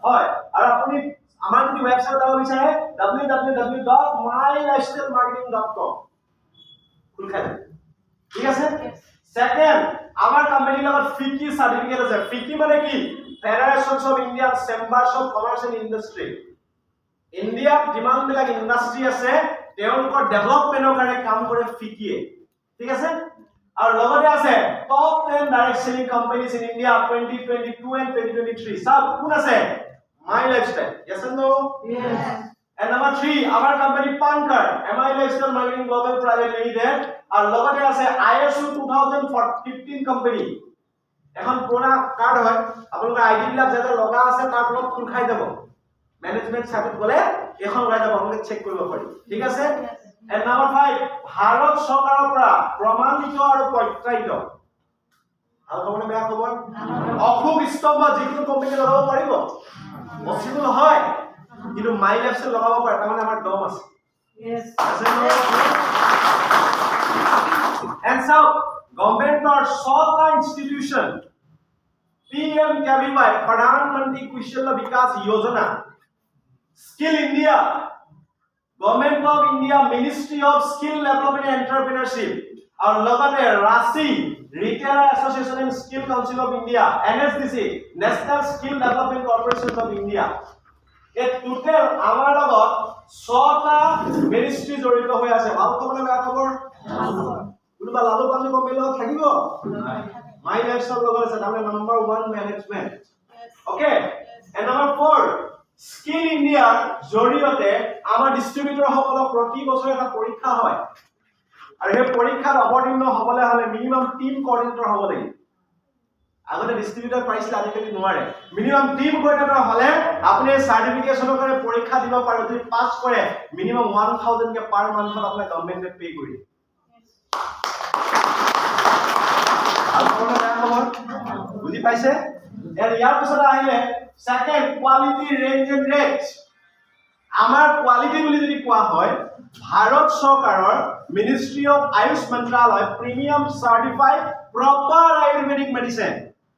হয় আৰু আপুনি আমাৰ যদি ওয়েবসাইট যাব বিচাৰে www.mylifestylemarketing.com খুলখাই ঠিক আছে সেকেন্ড আমাৰ কোম্পানীৰ লগত ফিকি সাৰ্টিফিকেট আছে ফিকি মানে কি federations of Indian chambers of commerce and industry ইণ্ডিয়াত যিমান বিলাক ইণ্ডাষ্ট্ৰি আছে তেওঁলোকৰ ডেভেলপমেন্টৰ কাৰণে কাম কৰে ফিকিয়ে ঠিক আছে আৰু লগতে আছে top 10 direct selling companies in India 2022 and 2023 সব কোন আছে মাই lifestyle yes and no yes and number 3 our company Pankar MI Lifestyle Marketing Global Private Limited আৰু লগতে আছে ISO 2015 কোম্পানী এখন পুৰণা কাৰ্ড হয় আপোনালোকৰ আইডি বিলাক যেটা লগা আছে তাৰ তলত খুল খাই যাব ম্যানেজমেন্ট সাইটত গলে এখন ওলাই যাব আপোনালোকে চেক কৰিব পাৰি ঠিক আছে and number 5 ভাৰত চৰকাৰৰ পৰা প্ৰমাণিত আৰু প্ৰত্যায়িত আৰু কোনে বেয়া খবৰ অখুব স্তম্ভ যিকোনো কোম্পানী লগাব পাৰিব পসিবল হয় কিন্তু মাই লাইফষ্টাইল লগাব পাৰে তাৰ মানে আমাৰ দম আছে yes and so government or ছটা institution PMKVY प्रधानमंत्री कौशल विकास योजना skill India Government of India, Ministry of Skill Development and Entrepreneurship, আৰু লগতে ৰাচি Retailer Association and Skill Council of India, NSDC, National Skill Development Corporation of India. এই total আমাৰ লগত 6টা ministry জড়িত হৈ আছে। ভাল খবৰ নে বেয়া খবৰ? কোনোবা লালু পানী কোম্পানীৰ লগত থাকিব? My lifestyle লগত আছে, তাৰমানে number 1 management. Okay? And number 4, Skill India জড়িয়তে আমাৰ ডিস্ট্ৰিবিউটৰ সকলক প্ৰতি বছৰে এটা পৰীক্ষা হয়। আৰু এই পৰীক্ষাত অৱতীৰ্ণ হ'বলৈ হ'লে মিনিমাম টিম কোঅৰ্ডিনেটৰ হ'ব লাগিব। আগতে ডিস্ট্ৰিবিউটৰ পাইছিল, আজিকালি নোৱাৰে। মিনিমাম টিম কোঅৰ্ডিনেটৰ হ'লে আপুনি চাৰ্টিফিকেশনৰ কাৰণে পৰীক্ষা দিব পাৰে। যদি পাছ কৰে মিনিমাম 1000 কে পাৰ মান্থত আপোনাক গভৰ্ণমেণ্টে পে কৰি দিয়ে। বুজি পাইছে? ইয়াৰ পিছত আহিলে সেকেন্ড কোৱালিটি ৰেঞ্জ এণ্ড ৰেটস। আমাৰ কোৱালিটি বুলি যদি কোৱা হয় ভাৰত চৰকাৰৰ মিনিষ্ট্ৰি অফ আয়ুষ মন্ত্ৰালয় premium certified proper Ayurvedic medicine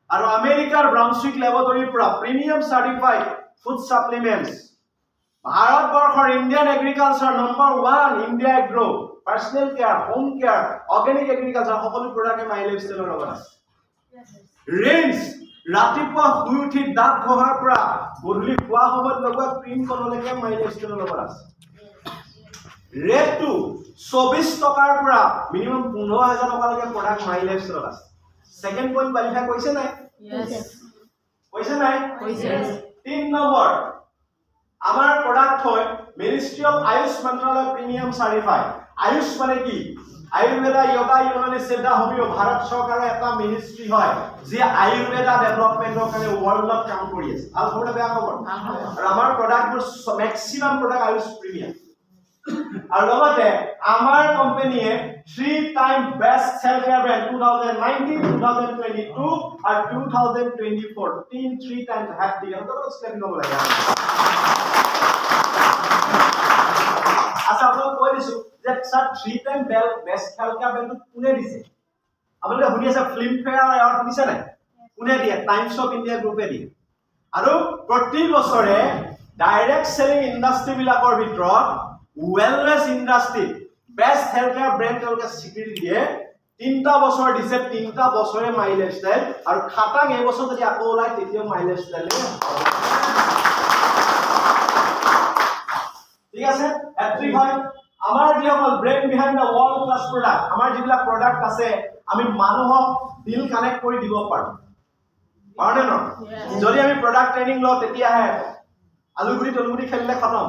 আৰু আমেৰিকাৰ ব্ৰাউনছুইক লেবৰেটৰীৰ পৰা প্ৰিমিয়াম চাৰ্টিফাইড ফুড সাপ্লিমেন্টস। ভাৰতবৰ্ষৰ Indian agriculture number 1 India agro, personnel care, home care, organic agriculture সকলো প্ৰডাক্টে মাই লাইফষ্টাইলৰ লগত আছে। ৰেঞ্জ ৰাতিপুৱা শুই উঠি দাঁত ঘহাৰ পৰা গধূলি খোৱা সময়ত লগোৱা ক্ৰীম কনলৈকে মাই লাইফষ্টাইলৰ লগত আছে। ৰেটটো 24 টকাৰ পৰা মিনিমাম 15000 টকালৈকে প্ৰডাক্ট মাই লাইফষ্টাইলত আছে। সেকেন্ড পইণ্ট কোৱালিফাই কৰিছে নাই? কৈছে নাই? 3 নম্বৰ আমাৰ প্ৰডাক্ট হয় মিনিষ্ট্ৰি অফ আয়ুষ মন্ত্ৰালয় প্ৰিমিয়াম চাৰ্টিফাইড। আয়ুষ মানে কি? আয়ুৰ্বেদা, যোগা, ইউনানী, সিদ্ধা, হোমিও। ভাৰত চৰকাৰৰ এটা মিনিষ্ট্ৰি হয় যি আয়ুৰ্বেদা ডেভেলপমেন্টৰ কাৰণে ওয়াৰ্ল্ডত কাম কৰি আছে। ভাল খবৰ বেয়া খবৰ? আৰু আমাৰ প্ৰডাক্টবোৰ মেক্সিমাম প্ৰডাক্ট আয়ুষ প্ৰিমিয়াম। আৰু লগতে আমাৰ কোম্পানীয়ে 3 time best sell care brand 2019, 2022 আৰু 2024 3 টাইমছ হ্যাট দিলে। তো স্টেপ ল'ব লাগে। আচ্ছা আপোনাক কৈ দিছো যে sir 3 time best sell care brand কোনে দিছে? আপোনালোকে শুনি আছে ফিল্ম ফেয়াৰ এৱাৰ্ড দিছে নাই? কোনে দিয়ে? টাইমছ অফ ইণ্ডিয়া গ্ৰুপে দিয়ে। আৰু প্ৰতি বছৰে ডাইৰেক্ট সেলিং ইণ্ডাষ্ট্ৰী বিলাকৰ ভিতৰত wellness industry best health care brand তেওঁলোকে স্বীকৃতি দিয়ে। 3টা বছৰ দিছে, 3টা বছৰে মাই লাইফষ্টাইল আৰু খাটাং এই বছৰ যদি আকৌ ওলাই তেতিয়াও মাই লাইফষ্টাইল। ঠিক আছে? হ্যাট্ৰিক হয়। আমাৰ যিসকল brain behind the world class product, আমাৰ যিবিলাক প্ৰডাক্ট আছে আমি মানুহক দিল কানেক্ট কৰি দিব পাৰো। পাৰনে ন? যদি আমি প্ৰডাক্ট ট্ৰেইনিং লওঁ তেতিয়াহে আলুগুৰি তলগুৰি খেলিলে খতম।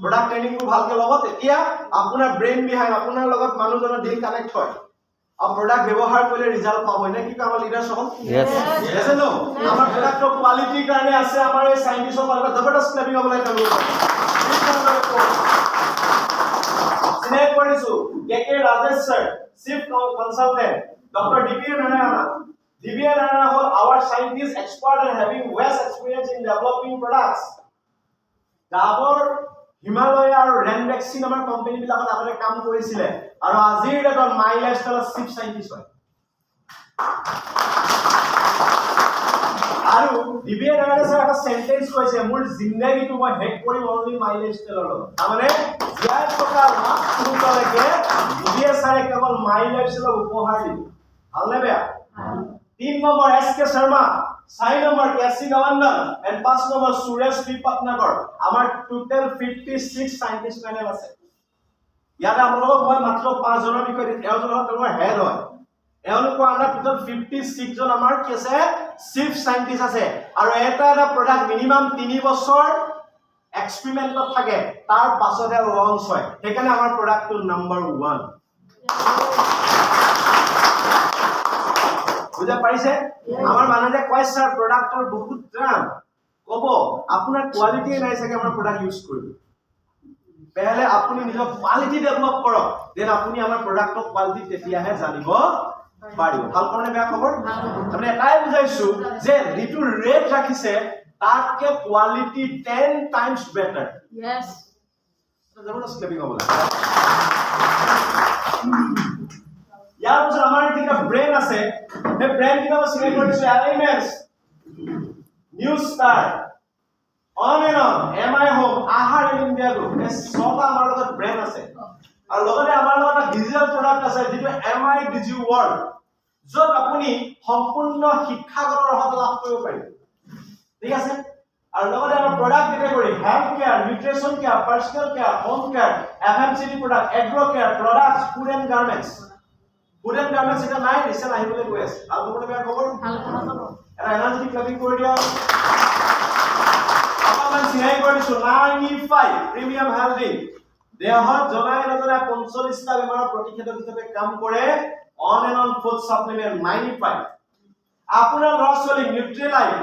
প্ৰডাক্ট ট্ৰেইনিংটো ভালকে ল'ব তেতিয়া আপোনাৰ ব্ৰেইন বিহাইণ্ড আপোনাৰ লগত মানুহজনৰ দিল কানেক্ট হয় আৰু প্ৰডাক্ট ব্যৱহাৰ কৰিলে ৰিজাল্ট পাব। নে কি আমাৰ লিডাৰ সকল? ইয়েস নো? আমাৰ প্ৰডাক্টৰ কোৱালিটিৰ কাৰণে আছে আমাৰ এই সাইন্টিষ্টসকল জবৰদস্ত ক্লেপিং হ'ব লাগে তেওঁলোকৰ। চিনাই কৰিছো K Rajesh sir, chief consultant, doctor DB Narayan. DB Narayan হ'ল our scientist expert and having vast experience in developing products. ডাবৰ, হিমালয়া আৰু ৰেনভেক্সিন আমাৰ কোম্পানী বিলাকত আগতে কাম কৰিছিলে আৰু আজিৰ ডেটত মাই লাইফষ্টাইলৰ চিফ সাইন্টিষ্ট হয়। আৰু ডিবিএ নাৰায়ণ স্যাৰ এটা সেন্টেন্স কৈছে মোৰ জিন্দেগীটো মই হেক কৰিম অনলি মাই লাইফষ্টাইলৰ লগত। তাৰমানে জীয়াই থকা লাষ্ট মুহূৰ্তলৈকে ডিবিএ স্যাৰে কেৱল মাই লাইফষ্টাইলক উপহাৰ দিব। ভালনে বেয়া? 3 number SK Sharma, 4 number KC Govindan and 5 number Suresh P Patnagar. আমাৰ টোটেল 56 সাইন্টিষ্ট পেনেল আছে। ইয়াত আপোনালোকক মই মাত্ৰ 5 জনৰ বিষয়ে দিম। এওঁজন তোমাৰ হেড হয়। এওঁলোকৰ আণ্ডাৰ টোটেল 56 জন আমাৰ কি আছে? চিফ সাইন্টিষ্ট আছে। আৰু এটা প্ৰডাক্ট মিনিমাম 3 বছৰ এক্সপেৰিমেন্টত থাকে, তাৰ পাছতহে লঞ্চ হয়। সেইকাৰণে আমাৰ প্ৰডাক্টটো নম্বৰ 1। বুঝা পাইছে? আমাৰ মানুহে কয় স্যাৰ প্ৰডাক্টৰ বহুত দাম। কব আপোনাৰ কোৱালিটি নাই চাগে আমাৰ প্ৰডাক্ট ইউজ কৰিব। পহলে আপুনি নিজৰ কোৱালিটি ডেভেলপ কৰক, দেন আপুনি আমাৰ প্ৰডাক্টৰ কোৱালিটি তেতিয়াহে জানিব পাৰিব। ভাল খবৰ নে বেয়া খবৰ? তাৰমানে এটাই বুজাইছো যে যিটো ৰেট ৰাখিছে তাতকে কোৱালিটি 10 টাইমছ বেটাৰ। Yes. জবৰদস্ত ক্লেপিং হ'ব লাগে। ইয়াৰ পিছত আমাৰ যিটা ব্ৰেন আছে সেই ব্ৰেন কিটা চিলেক্ট কৰিছো elements, new star, on and on MI home আহাৰ ইণ্ডিয়া গ্ৰুপ এই ছটা আমাৰ লগত ব্ৰেণ্ড আছে আৰু লগতে আমাৰ লগত এটা ডিজিটেল প্ৰডাক্ট আছে যিটো MI ডিজি ৱৰ্ল্ড য'ত আপুনি সম্পূৰ্ণ শিক্ষাগত অৰ্হতা লাভ কৰিব পাৰিব ঠিক আছে আৰু লগতে আমাৰ product category health care nutrition care personnel care home care FMCG product agro care products food and garments এটা নাই ৰিচেল আহিবলৈ গৈ আছে আৰু তোমালোকে বেয়া খবৰ এটা এনাৰ্জি ক্লাবিং কৰি দিয়া অকমান চিনাই কৰি দিছো 95 প্ৰিমিয়াম হেল্থি দেহত জনাই নজনাই 45টা বেমাৰৰ প্ৰতিষেধক হিচাপে কাম কৰে on and on food supplement 95 আপোনাৰ ল'ৰা ছোৱালী নিউট্ৰিলাইট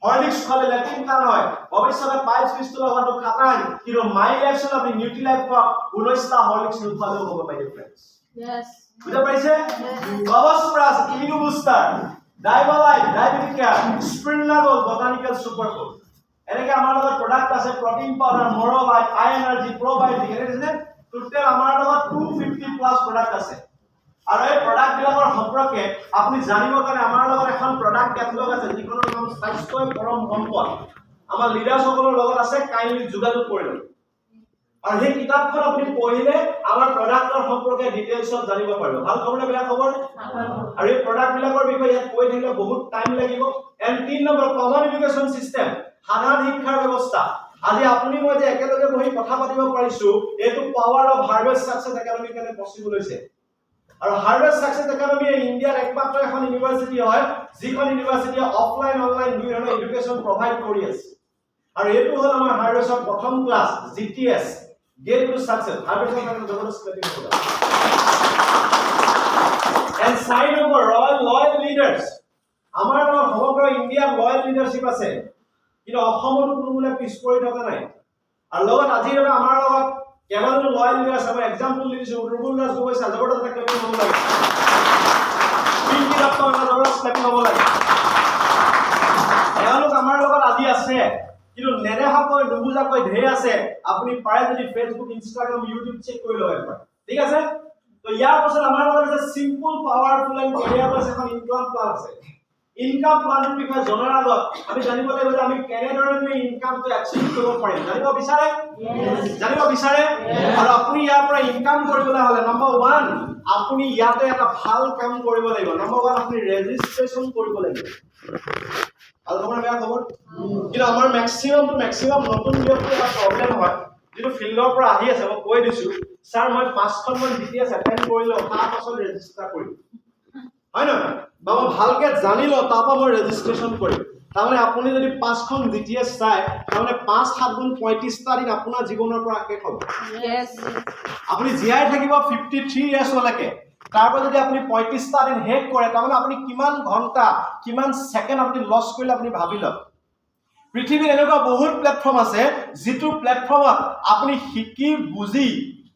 হৰলিক্স খালে লেট্ৰিন টান হয় ভৱিষ্যতে পাইলছ পিষ্টল হোৱাটো খাটাং কিন্তু মাই লাইফত আপুনি নিউট্ৰিলাইট খোৱা 19টা হৰলিক্স নোখোৱালেও হ'ব পাৰিব ফ্ৰেণ্ডছ বুঝা পাইছে কবচ প্লাস ইমিউনো বুস্টাৰ ডাইবালাইট ডায়াবেটিক কেয়াৰ স্প্ৰিনাডল বটানিক্যাল সুপাৰফুড এনেকে আমাৰ লগত প্ৰডাক্ট আছে প্ৰটিন পাউডাৰ মৰবাইট আই এনাৰ্জি প্ৰবায়োটিক এনেকে টোটাল আমাৰ লগত 250 প্লাস প্ৰডাক্ট আছে আৰু এই প্ৰডাক্ট বিলাকৰ সম্পৰ্কে আপুনি জানিবৰ কাৰণে আমাৰ লগত এখন প্ৰডাক্ট কেটালগ আছে যিখনৰ নাম স্বাস্থ্যই পৰম সম্পদ আমাৰ লিডাৰসকলৰ লগত আছে কাইণ্ডলি যোগাযোগ কৰিব আৰু এই কিতাপখন আপুনি পঢ়িলে আমাৰ প্ৰডাক্টৰ সম্পৰ্কে ডিটেইলছত জানিব পাৰিব ভাল খবৰ নে বেয়া খবৰ আৰু এই প্ৰডাক্ট বিলাকৰ বিষয়ে ইয়াত কৈ থাকিলে বহুত টাইম লাগিব and 3 number common education system সাধাৰণ শিক্ষাৰ ব্যৱস্থা আজি আপুনি মই যে একেলগে বহি কথা পাতিব পাৰিছো এটো power of harvest success academy কাৰণে পসিবল হৈছে আৰু হাৰ্ভেষ্ট সাকসেস একাডেমি ইণ্ডিয়াৰ একমাত্ৰ এখন ইউনিভাৰ্চিটি হয় যিখন ইউনিভাৰ্চিটিয়ে অফলাইন অনলাইন দুই ধৰণৰ এডুকেশ্যন প্ৰভাইড কৰি আছে আৰু এটো হ'ল আমাৰ হাৰ্ভেষ্টৰ প্ৰথম class GTS Get to success. Harvest of Jabardast Clapping Program. And sign up for loyal leaders. Our সমগ্ৰ ইণ্ডিয়াৰ loyal leadership আছে কিন্তু অসমত কোনোগুণে পিছ পৰি থকা নাই আৰু লগত আজি আমাৰ লগত কেৱল loyal leaders আমাৰ এক্সাম্পল দিছো ৰুবুল দাস গগৈ জবৰদস্ত ক্লাপিং হ'ব লাগে পিংকি দত্ত জবৰদস্ত ক্লাপিং হ'ব লাগে এওঁলোক আমাৰ লগত আজি আছে কিন্তু নেদেখাকৈ নুবুজাকৈ ঢেৰ আছে আপুনি পাৰে যদি ফেসবুক ইনষ্টাগ্ৰাম ইউটিউব চেক কৰি লয় একবাৰ ঠিক আছে তো ইয়াৰ পাছত আমাৰ লগত আছে সিম্পল পাৱাৰফুল এণ্ড কেৰিয়াৰলেছ এখন ইনকাম প্লান আছে ইনকাম প্লানৰ বিষয়ে জনাৰ আগত আমি জানিব লাগিব যে আমি কেনেদৰে ইনকামটো এচিভ কৰিব পাৰিম জানিব বিচাৰে আৰু আপুনি ইয়াৰ পৰা ইনকাম কৰিবলৈ হলে নম্বৰ 1 আপুনি ইয়াতে এটা ভাল কাম কৰিব লাগিব নম্বৰ 1 আপুনি ৰেজিষ্ট্ৰেচন কৰিব লাগিব আৰু তোমাৰ বেয়া খবৰ কিন্তু আমাৰ ম্যাক্সিমাম নতুন ব্যক্তিৰ এটা প্ৰবলেম হয় যেটো ফিল্ডৰ পৰা আহি আছে মই কৈ দিছো স্যাৰ মই 5খন মান ডিটিএছ এটেন্ড কৰিলো তাৰ পাছত ৰেজিষ্টাৰ কৰিম হয় না বা মই ভালকে জানিলো তাৰপা মই ৰেজিষ্ট্ৰেচন কৰিম তাৰমানে আপুনি যদি 5খন ডিটিএছ চাই তাৰমানে 5 7 গুণ 35টা দিন আপোনাৰ জীৱনৰ পৰা শেষ হ'ব আপুনি জীয়াই থাকিব 53 ইয়াৰ্ছ লৈকে তাৰপা যদি আপুনি 35টা দিন শেষ কৰে তাৰমানে আপুনি কিমান ঘণ্টা কিমান সেকেন্ড আপুনি লস কৰিলে আপুনি ভাবি লওক পৃথিৱীৰ এনেকুৱা বহুত প্ল্যাটফৰ্ম আছে যিটো প্ল্যাটফৰ্মত আপুনি শিকি বুজি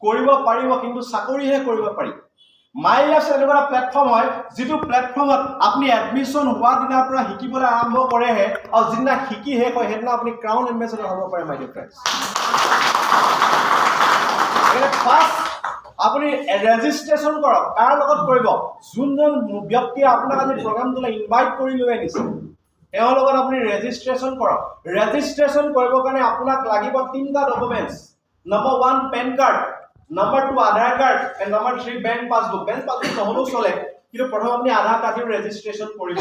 কৰিব পাৰিব কিন্তু চাকৰিহে কৰিব পাৰি মাই লাইফ এনেকুৱা প্ল্যাটফৰ্ম হয় যিটো প্ল্যাটফৰ্মত আপুনি এডমিশন হোৱা দিনৰ পৰা শিকিবলৈ আৰম্ভ কৰেহে আৰু যিদিনা শিকি শেষ হয় সেইদিনা আপুনি ক্ৰাউন এম্বেছাডৰ হ'ব পাৰে মাই ডিয়াৰ ফ্ৰেণ্ডছ ফাৰ্ষ্ট আপুনি ৰেজিষ্ট্ৰেচন কৰক কাৰ লগত কৰিব যোনজন ব্যক্তিয়ে আপোনাক আজি প্ৰগ্ৰামটোলৈ ইনভাইট কৰি লৈ আনিছে তেওঁৰ লগত আপুনি ৰেজিষ্ট্ৰেচন কৰক ৰেজিষ্ট্ৰেচন কৰিবৰ কাৰণে আপোনাক লাগিব 3টা documents number 1 PAN card number 2 Aadhaar card and number 3 bank passbook নহলেও চলে কিন্তু প্ৰথম আপুনি আধাৰ কাৰ্ডৰ ৰেজিষ্ট্ৰেচন কৰিব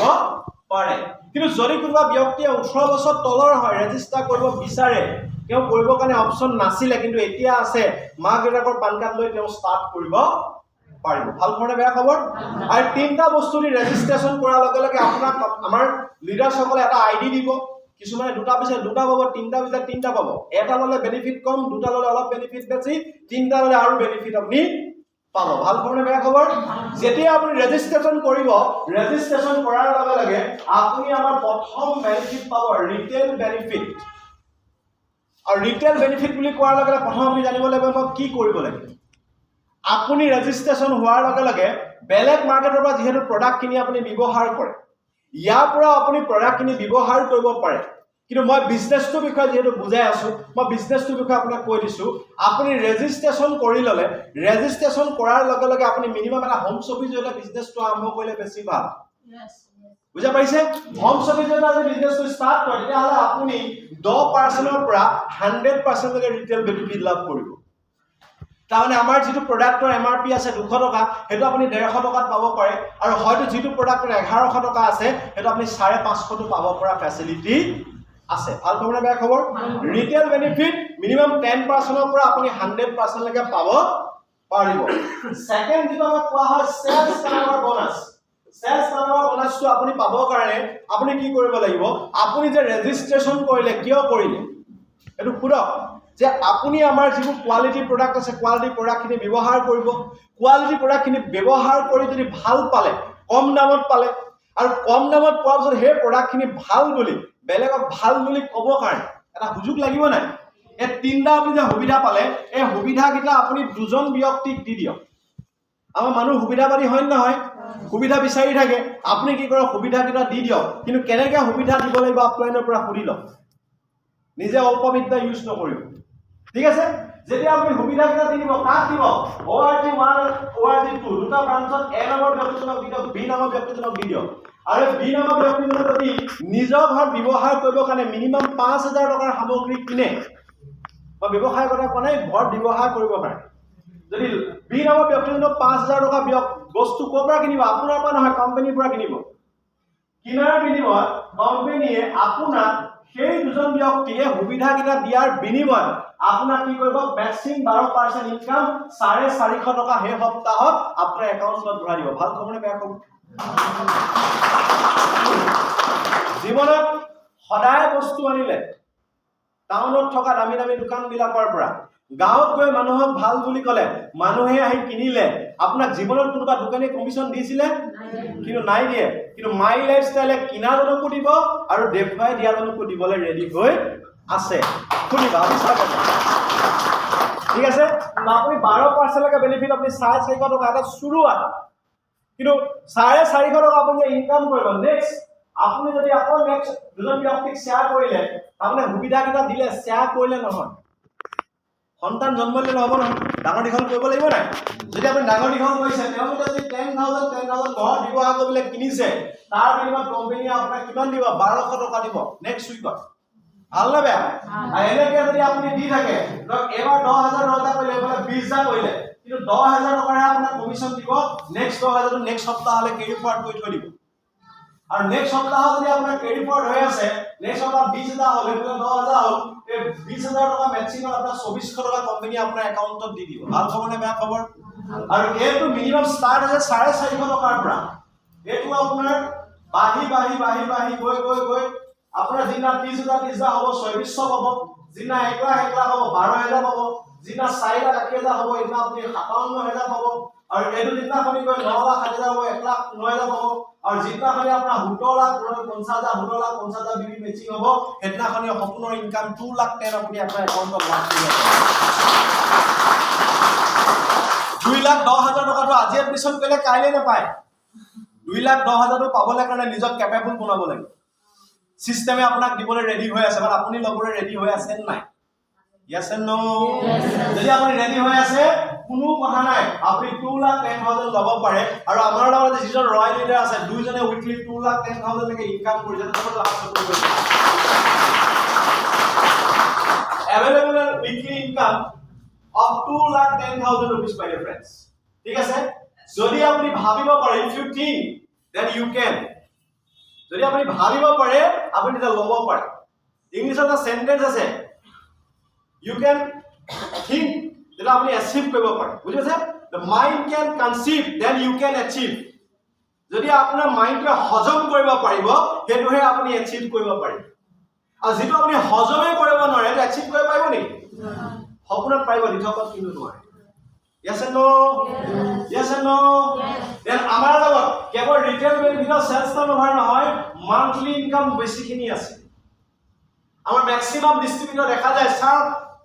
পাৰে কিন্তু যদি কোনোবা ব্যক্তিয়ে 18 বছৰ তলৰ হয় ৰেজিষ্টাৰ কৰিব বিচাৰে কেউ কৰিবৰ কাৰণে অপচন নাছিলে কিন্তু এতিয়া আছে মা দেউতাকৰ পান কাৰ্ড লৈ তেওঁ ষ্টাৰ্ট কৰিব পাৰিব ভাল খবৰনে বেয়া খবৰ আৰু 3টা বস্তু দি ৰেজিষ্ট্ৰেচন কৰাৰ লগে লগে আপোনাক আমাৰ লিডাৰসকলে এটা আইডি দিব কিছুমানে দুটা পিছে দুটা পাব 3টা পিছে 3টা পাব এটা ললে বেনিফিট কম দুটা ললে অলপ বেনিফিট বেছি 3টা ললে আৰু বেনিফিট আপুনি পাব ভাল খবৰনে বেয়া খবৰ যেতিয়া আপুনি ৰেজিষ্ট্ৰেচন কৰিব ৰেজিষ্ট্ৰেচন কৰাৰ লগে লগে আপুনি আমাৰ প্ৰথম বেনিফিট পাব ৰিটেল বেনিফিট আৰু ৰিটেল বেনিফিট বুলি কোৱাৰ লগে লগে প্ৰথম আপুনি জানিব লাগিব মই কি কৰিব লাগে আপুনি ৰেজিষ্ট্ৰেচন হোৱাৰ লগে লগে বেলেগ মাৰ্কেটৰ পৰা যেহেতু প্ৰডাক্ট কিনি আপুনি ব্যৱহাৰ কৰে ইয়াৰ পৰা আপুনি প্ৰডাক্ট কিনি ব্যৱহাৰ কৰিব পাৰে কিন্তু মই বিজনেছৰ বিষয়ে যেহেতু বুজাই আছো মই বিজনেছৰ বিষয়ে আপোনাক কৈ দিছো আপুনি ৰেজিষ্ট্ৰেচন কৰি ললে ৰেজিষ্ট্ৰেচন কৰাৰ লগে লগে আপুনি মিনিমাম এটা হোম অফিচ জৰিয়তে বিজনেছটো আৰম্ভ কৰিলে বেছি ভাল বুঝা পাইছে হোম সাৰ্ভিস এটা যদি বিজনেসটো স্টাৰ্ট কৰে তেতিয়াহ'লে আপুনি 10% পৰা 100% লৈকে ৰিটেল বেনিফিট লাভ কৰিব তাৰমানে আমাৰ যিটো প্ৰডাক্টৰ এমআৰপি আছে 200 টকা সেইটো আপুনি 150 টকাত পাব পাৰে আৰু হয়তো যিটো প্ৰডাক্টৰ 1100 টকা আছে সেইটো আপুনি 550 টো পাব পৰা ফেচিলিটি আছে ভাল খবৰ বেয়া খবৰ ৰিটেল বেনিফিট মিনিমাম 10% পৰা আপুনি 100% লৈকে পাব পাৰিব সেকেন্ড যেটো আমাক কোৱা হয় সেলস টাৰ্ণওভাৰ বোনাস সেলস টাৰ্ণওভাৰ বোনাসটো আপুনি পাব কাৰণে আপুনি কি কৰিব লাগিব আপুনি যে ৰেজিষ্ট্ৰেচন কৰিলে কিয় কৰিলে এটো খুৰক যে আপুনি আমাৰ যিটো কোৱালিটি প্ৰডাক্ট আছে কোৱালিটি প্ৰডাক্টখিনি ব্যৱহাৰ কৰিব কোৱালিটি প্ৰডাক্টখিনি ব্যৱহাৰ কৰি যদি ভাল পালে কম দামত পালে আৰু কম দামত পোৱাৰ পিছত সেই প্ৰডাক্টখিনি ভাল বুলি বেলেগক ভাল বুলি ক'ব কাৰণে এটা সুযোগ লাগিব নাই এই তিনটা আপুনি যে সুবিধা পালে এই সুবিধাকিটা আপুনি দুজন ব্যক্তিক দি দিয়ক আমাৰ মানুহ সুবিধাবাদী হয় নহয় সুবিধা বিচাৰি থাকে আপুনি কি কৰে সুবিধাকিটা দি দিয়ক কিন্তু কেনেকৈ সুবিধা দিব লাগিব আপলাইনৰ পৰা সুধি লওক নিজে অল্পবিদ্যা ইউজ নকৰিব ঠিক আছে যেতিয়া আপুনি সুবিধাকিটা দি দিব কাক দিব ORG1 আৰু ORG2 দুটা ব্ৰাঞ্চত A নামৰ ব্যক্তিজনক দি দিয়ক B নামৰ ব্যক্তিজনক দি দিয়ক আৰু B নামৰ ব্যক্তিজনক যদি নিজৰ ঘৰত ব্যৱহাৰ কৰিবৰ কাৰণে মিনিমাম 5000 টকাৰ সামগ্ৰী কিনে বা ব্যৱসায় কৰা কোনে ঘৰত ব্যৱহাৰ কৰিবৰ কাৰণে যদি B নামৰ ব্যক্তিজনক 5000 টকা বস্তু ক'ৰ পৰা কিনিব আপোনাৰ পৰা নহয় কোম্পানীৰ পৰা কিনিব কিনাৰ বিনিময়ত কোম্পানীয়ে আপোনাক সেই দুজন ব্যক্তিয়ে সুবিধাকিটা দিয়াৰ বিনিময়ত আপোনাক কি কৰিব ম্যাক্সিমাম 12% ইনকাম 450 টকা হে সপ্তাহত আপোনাৰ একাউণ্টত ভৰাই দিব ভাল খবৰ নে বেয়া খবৰ জীৱনত সদায় বস্তু আনিলে টাউনত থকা দামী দামী দোকানবিলাকৰ পৰা গাঁৱত গৈ মানুহক ভাল বুলি ক'লে মানুহে আহি কিনিলে আপোনাক জীৱনত কোনোবা দোকানী কমিশন দিছিলে কিন্তু নাই দিয়ে কিন্তু মাই লাইফষ্টাইলে কিনাজনকো দিব আৰু দেখুৱাই দিয়াজনকো দিবলৈ ৰেডি হৈ আছে শুনিবা বিশ্বাস ঠিক আছে আপুনি 12% লৈকে বেনিফিট আপুনি 450 টকা এটা শুৰুৱাত কিন্তু 450 টকা আপুনি ইনকাম কৰিব নেক্সট আপুনি যদি আকৌ নেক্সট দুজন ব্যক্তিক শেয়াৰ কৰিলে আপুনি সুবিধাকিটা দিলে শেয়াৰ কৰিলে নহয় সন্তান জন্ম দিলে নহব নহয় ডাঙৰ দীঘল কৰিব লাগিব নাই যদি আপুনি ডাঙৰ দীঘল কৰিছে তেওঁলোকে যদি 10000 ঘৰ ব্যৱহাৰ কৰিবলৈ কিনিছে তাৰ বিনিময়ত কোম্পানীয়ে আপোনাক কিমান দিব 1200 টকা দিব নেক্সট উইকত ভাল না বেয়া এনেকৈ যদি আপুনি দি থাকে এবাৰ 10000 কৰিলে এবাৰ 20000 কৰিলে কিন্তু 10000 টকাৰে আপোনাক কমিশন দিব নেক্সট 10000 নেক্সট সপ্তাহলৈ কেৰি ফৰৱাৰ্ড কৰি থৈ দিব আৰু নেক্সট সপ্তাহ যদি আপোনাৰ কেৰি ফৰৱাৰ্ড হৈ আছে নেক্সট সপ্তাহ 20000 হ'ল এফালে 10000 হ'ল এই 20000 টকা ম্যাক্সিমাম আপোনাৰ 2400 টকা কোম্পানী আপোনাৰ একাউণ্টত দি দিব ভাল খবৰ নে বেয়া খবৰ আৰু এইটো মিনিমাম ষ্টাৰ্ট আছে 450 টকাৰ পৰা এইটো আপোনাৰ বাহি গৈ আপোনাৰ জিনা 30000 হ'ব 2400 হ'ব জিনা 1 লাখ হ'ব 12000 হ'ব জিনা 4,80,000 হ'ব ইনা আপুনি 57000 হ'ব আৰু এটো জিনা আপুনি গৈ 9,60,000 হ'ব 1,09,000 হ'ব আৰু জিনা খালি আপোনাৰ 17,50,000 বিবি মেচিং হ'ব হেতনা খালি সম্পূৰ্ণ ইনকাম 2,10,000 আপুনি আপোনাৰ একাউণ্টত লাভ কৰিব 2,10,000 টকাটো আজি এডমিশন কৰিলে কাইলে নাপায় 2,10,000 টো পাবলৈ কাৰণে নিজক কেপেবল বনাব লাগিব সিস্টেমে আপোনাক দিবলৈ ৰেডি হৈ আছে বাট আপুনি লবলৈ ৰেডি হৈ আছে নাই yes and no যদি আপুনি ৰেডি হৈ আছে কোনো কথা নাই আপুনি 2,10,000 লব পাৰে আৰু আমাৰ লগত যিজন ৰয়েল লিডাৰ আছে দুইজনে উইকলি 2,10,000 লৈকে ইনকাম কৰি যাতে বহুত লাভ কৰিব available weekly income of 2,10,000 rupees my dear friends ঠিক আছে যদি আপুনি ভাবিব পাৰে if you think then you can যদি আপুনি ভাবিব পাৰে আপুনি এটা লব পাৰে ইংলিশত এটা সেন্টেন্স আছে you can think that আপনি achieve কৰিব পাৰে বুজিছে the mind can conceive then you can achieve যদি আপোনাৰ মাইন্ডে হজম কৰিব পাৰিব হেতুহে আপুনি achieve কৰিব পাৰিব আৰু যেটো আপুনি হজমে কৰিব নোৱাৰে এটা achieve কৰিব পাৰিব নেকি সপোনত পাৰিব দিঠকত কিন্তু নোৱাৰে yes and no yes and no then আমাৰ লগত কেৱল ৰিটেল বেনিফিটৰ সেলস টাৰ্ণওভাৰ নহয় মান্থলি ইনকাম বেছিখিনি আছে আমাৰ ম্যাক্সিমাম ডিস্ট্ৰিবিউটৰ দেখা যায় স্যাৰ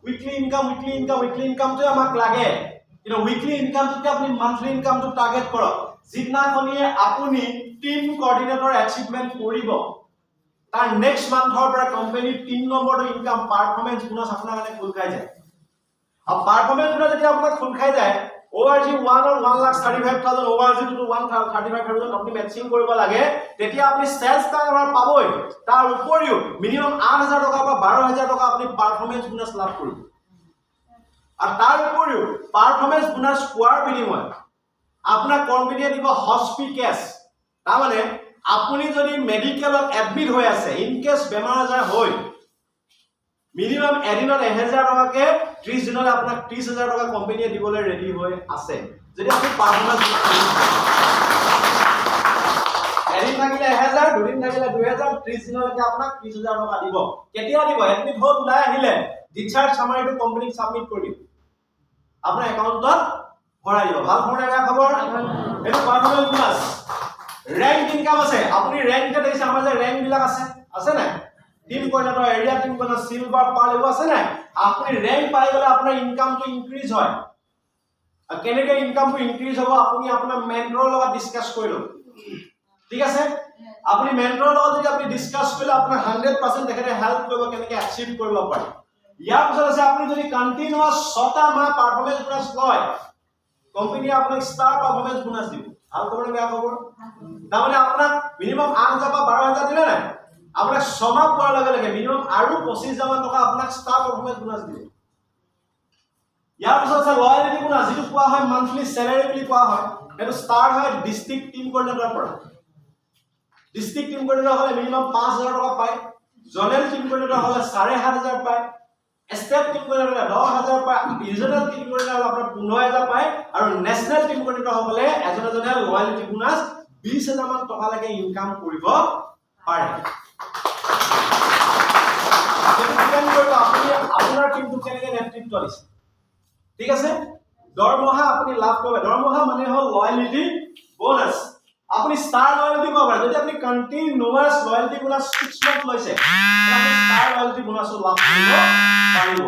weekly income to আমাক লাগে কিন্তু weekly income টো আপনি monthly income টো টার্গেট কৰক জিতনাখনিয়ে আপুনি টিম কোঅৰ্ডিনেটৰ অ্যাচিভমেন্ট কৰিব তাৰ নেক্সট মান্থৰ পৰা কোম্পানী 3 নম্বৰটো ইনকাম পাৰফৰম্যান্স বোনাস আপোনাৰ মানে খুল খাই যায় আৰু পাৰফৰম্যান্স বোনাস যেতিয়া আপোনাৰ খুল খাই যায় ORG 1 और 1,35,000 ORG to 1,35,000 আপুনি মেচিং কৰিব লাগে তেতিয়া আপুনি সেলস টাৰ্ণঅভাৰ পাবই তাৰ উপৰিও মিনিমাম 8,000 টকা বা 12,000 টকা আপুনি পাৰফৰম্যান্স বোনাছ লাভ কৰিব আৰু তাৰ উপৰিও পাৰফৰম্যান্স বোনাছ পোৱাৰ বিনিময়ত আপোনাৰ কোম্পানীয়ে দিব হস্পিকেছ তাৰ মানে আপুনি যদি মেডিকেলত এডমিট হৈ আছে ইন কেস বেমাৰ আজাৰ হয় মিনিমাম এদিনত 1,000 টকাকে 30 দিনলৈ আপোনাক 30,000 টকা কোম্পানীয়ে দিবলৈ ৰেডি হৈ আছে যদি আপুনি পাৰফৰম্যান্স এদিন থাকিলে 1,000 দুদিন থাকিলে 2,000 30 দিনলৈকে আপোনাক 30,000 টকা দিব কেতিয়া দিব এডমিট হৈ ওলাই আহিলে ডিসচাৰ্জ সামাৰিটো কোম্পানীক সাবমিট কৰি দিব আপোনাৰ একাউণ্টত ভৰাই দিব ভাল খবৰ বেয়া খবৰ এইটো পাৰফৰম্যান্স বোনাছ ৰেংক ইনকাম আছে আপুনি ৰেংকতে দেখিছে আমাৰ যে ৰেংক বিলাক আছে নাই team coordinator area team coordinator silver pearl এইবোৰ আছে নাই আপুনি ৰেংক পাই গলে আপোনাৰ ইনকামটো ইনক্ৰিজ হয় আৰু কেনেকৈ ইনকামটো ইনক্ৰিজ হ'ব আপুনি আপোনাৰ মেন্টৰৰ লগত ডিসকাস কৰি লওক ঠিক আছে আপুনি মেন্টৰৰ লগত যদি আপুনি ডিসকাস কৰিলে আপোনাৰ 100% তেখেতে হেল্প কৰিব কেনেকৈ এচিভ কৰিব পাৰে ইয়াৰ পিছত আছে আপুনি যদি কন্টিনিউয়াস 6টা মাহ পাৰফৰম্যান্স বোনাছ লয় কোম্পানীয়ে আপোনাক ষ্টাৰ পাৰফৰম্যান্স বোনাছ দিব ভাল খবৰ বেয়া খবৰ তাৰমানে আপোনাক মিনিমাম 8,000 বা 12,000 দিলে নাই আপোনাক 6 মাহ পোৱাৰ লগে লগে মিনিমাম আৰু 25,000 টকা আপোনাক ষ্টাৰ পাৰফৰম্যান্স বোনাছ দিব ইয়াৰ পিছত আছে লয়ালিটি বোনাছ যিটো পোৱা হয় মান্থলি স্যালাৰি বুলি কোৱা হয় সেইটো ষ্টাৰ্ট হয় ডিস্ট্ৰিক্ট টিম কোঅৰ্ডিনেটৰৰ পৰা ডিস্ট্ৰিক্ট টিম কোঅৰ্ডিনেটৰ হলে মিনিমাম 5,000 টকা পায় জোনেল টিম কোঅৰ্ডিনেটৰ হলে 7,500 পায় স্টেট টিম কোঅৰ্ডিনেটৰ 10,000 পায় ৰিজনাল টিম কোঅৰ্ডিনেটৰ আপোনাৰ 15,000 পায় আৰু নেশনাল টিম কোঅৰ্ডিনেটৰ হলে এজনে লয়ালিটি বোনাছ 20,000 মান টকা লাগে ইনকাম কৰিব পাৰে ডিপেন্ড কৰিব আপুনি আপোনাৰ টিমটো কেনেকৈ নেতৃত্ব দিছে ঠিক আছে দৰমহা আপুনি লাভ কৰিব দৰমহা মানে হ'ল লয়ালিটি বোনাছ আপুনি ষ্টাৰ লয়ালিটি পাব যদি আপুনি কন্টিনিউয়াস লয়ালিটি বোনাছ 6 মান্থ লৈছে আপুনি ষ্টাৰ লয়ালিটি বোনাছ লাভ কৰিব পাৰিব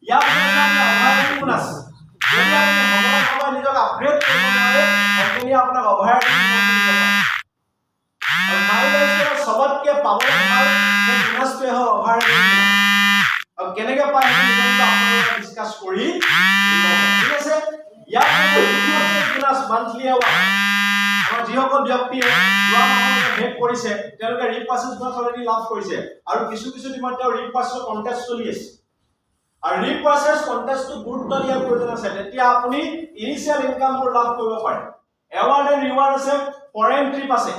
ইয়াৰ পিছত আপুনি অভাৰৰাইডিং বোনাছ যদি আপুনি সময় নিজক আপগ্ৰেড কৰিব নোৱাৰে কোম্পানীয়ে আপোনাক অভাৰৰাইডিং বোনাছ দিব পাৰে আৰু মাইলেজৰ সবতকে পাবৰ ভাল বোনাছটো হ'ল অভাৰৰাইডিং আৰু কেনেকৈ পায় সেইটো আপোনালোকে ডিসকাস কৰি ঠিক আছে ইয়াৰ পিছত বোনাছ মান্থলি আমাৰ যিসকল ব্যক্তিয়ে যোৱা মাহত হেড কৰিছে তেওঁলোকে ৰিপাৰ্চেছ বোনাছ অলৰেডি লাভ কৰিছে আৰু কিছু দিনত তেওঁ ৰিপাৰ্চেছ কন্টেষ্ট চলি আছে আৰু ৰিপাৰ্চেছ কন্টেষ্টটো গুৰুত্ব দিয়াৰ প্ৰয়োজন আছে তেতিয়া আপুনি ইনিশিয়াল ইনকামবোৰ লাভ কৰিব পাৰে এৱাৰ্ড এণ্ড ৰিৱাৰ্ড আছে ফৰেন ট্ৰিপ আছে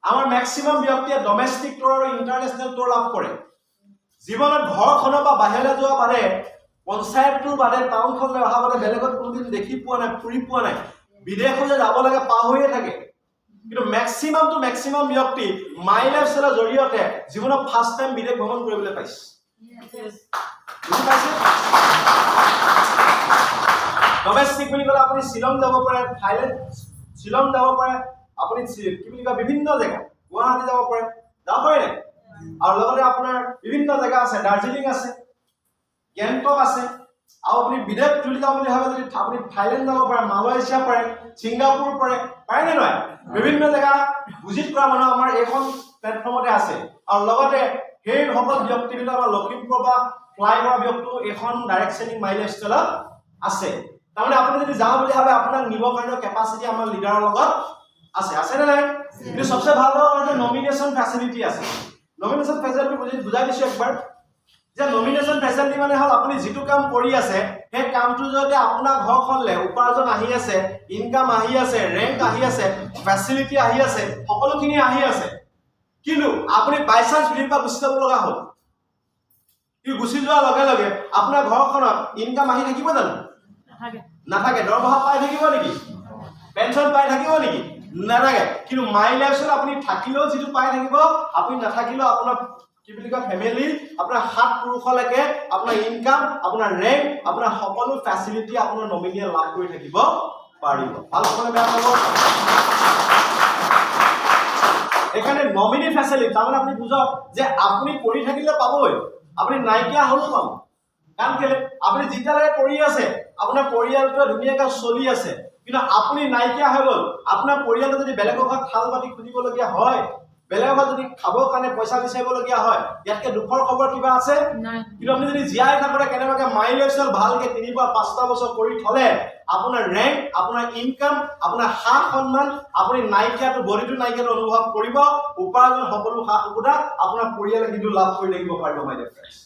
আমাৰ ম্যাক্সিমাম ব্যক্তিয়ে ডমেষ্টিক টুৰ আৰু ইন্টাৰনেশ্যনেল টুৰ লাভ কৰে জীৱনত ঘৰখনৰ পৰা বাহিৰলৈ যোৱা বাদে পঞ্চায়তটোৰ বাদে টাউনখনলৈ অহা বাদে বেলেগত কোনোদিন দেখি পোৱা নাই ফুৰি পোৱা নাই বিদেশলৈ যাব লাগে পাহৰিয়ে থাকে কিন্তু ম্যাক্সিমাম ব্যক্তি মাই লাইফ ষ্টাইলৰ জৰিয়তে জীৱনত ফাৰ্ষ্ট টাইম বিদেশ ভ্ৰমণ কৰিবলৈ পাইছে বুজি পাইছে ডমেষ্টিক বুলি ক'লে আপুনি শিলং যাব পাৰে থাইলেণ্ড শিলং যাব পাৰে আপুনি কি বুলি কয় বিভিন্ন জেগা গুৱাহাটী যাব পাৰে যাব পাৰে আৰু লগতে আপোনাৰ বিভিন্ন জেগা আছে দাৰ্জিলিং আছে গেংটক আছে আৰু আপুনি বিদেশ চলি যাওঁ বুলি ভাবে যদি আপুনি থাইলেণ্ড যাব পাৰে মালয়েছিয়া পাৰে ছিংগাপুৰ পাৰে নে নহয় বিভিন্ন জেগা ভিজিট কৰা মানুহ আমাৰ এইখন প্লেটফৰ্মতে আছে আৰু লগতে সেই সকল ব্যক্তিবিধ আমাৰ লখিমপুৰ বা ফ্লাই কৰা ব্যক্তিও এখন ডাইৰেক্ট চেলিং মাইলেজ ষ্টাইলত আছে তাৰমানে আপুনি যদি যাওঁ বুলি ভাবে আপোনাক নিবৰ কাৰণে কেপাচিটি আমাৰ লিডাৰৰ লগত আছে নে নাই কিন্তু সবচে ভাল কথা নমিনেশ্যন ফেচিলিটি আছে নমিনেশ্যন ফেচিলিটি বুজাই দিছো একবাৰ যে নমিনেশ্যন ফেচিলিটি মানে হল আপুনি যেটো কাম কৰি আছে সেই কামটো যদি আপোনাৰ ঘৰখনলে উপাৰ্জন আহি আছে ইনকাম আহি আছে ৰেংক আহি আছে ফেচিলিটি আহি আছে সকলোখিনি আহি আছে কিন্তু আপুনি বাই চান্স বিলিপা গুছি যাব লগা হ'ল কি গুছি যোৱা লগে লগে আপোনাৰ ঘৰখনত ইনকাম আহি থাকিব জানো নাথাকে দৰমহা পাই থাকিব নেকি পেনশন পাই থাকিব নেকি নাথাকে কিন্তু মাই লাইফত আপুনি থাকিলেও যেটো পাই থাকিব আপুনি নাথাকিলেও আপোনাৰ কি বুলি কয় ফ্যামিলি আপোনাৰ 7 পুৰুষলৈকে আপোনাৰ ইনকাম আপোনাৰ ৰেংক আপোনাৰ সকলো ফেচিলিটি আপোনাৰ নমিনিয়ে লাভ কৰি থাকিব পাৰিব ভাল খবৰ বেয়া খবৰ এখানে নমিনি ফেচিলিটি তাৰমানে আপুনি বুজক যে আপুনি কৰি থাকিলে পাবই আপুনি নাইকিয়া হলো পাব কাৰণ কেলে আপুনি যেতিয়ালৈকে কৰি আছে আপোনাৰ পৰিয়ালটো ধুনীয়াকৈ চলি আছে কিন্তু আপুনি নাইকিয়া হৈ গল আপোনাৰ পৰিয়ালটো যদি বেলেগৰ ঘৰত থাল বাটি খুজিবলগীয়া হয় বেলেগক যদি খাবৰ কাৰণে পইচা বিচাৰিবলগীয়া হয় ইয়াতকে দুখৰ খবৰ কিবা আছে নাই কিন্তু আপুনি যদি জীয়াই থাকোতে কেনেবাকে মাইলেজৰ ভালকে 3 বা 5টা বছৰ কৰি থলে আপোনাৰ ৰেংক আপোনাৰ ইনকাম আপোনাৰ সা সন্মান আপুনি নাইকিয়াটো বডিটো নাইকিয়াটো অনুভৱ কৰিব উপাৰ্জন সকলো সা সুবিধা আপোনাৰ পৰিয়ালে কিন্তু লাভ কৰি লাগিব পাৰিব মাই ডিয়াৰ ফ্ৰেণ্ডছ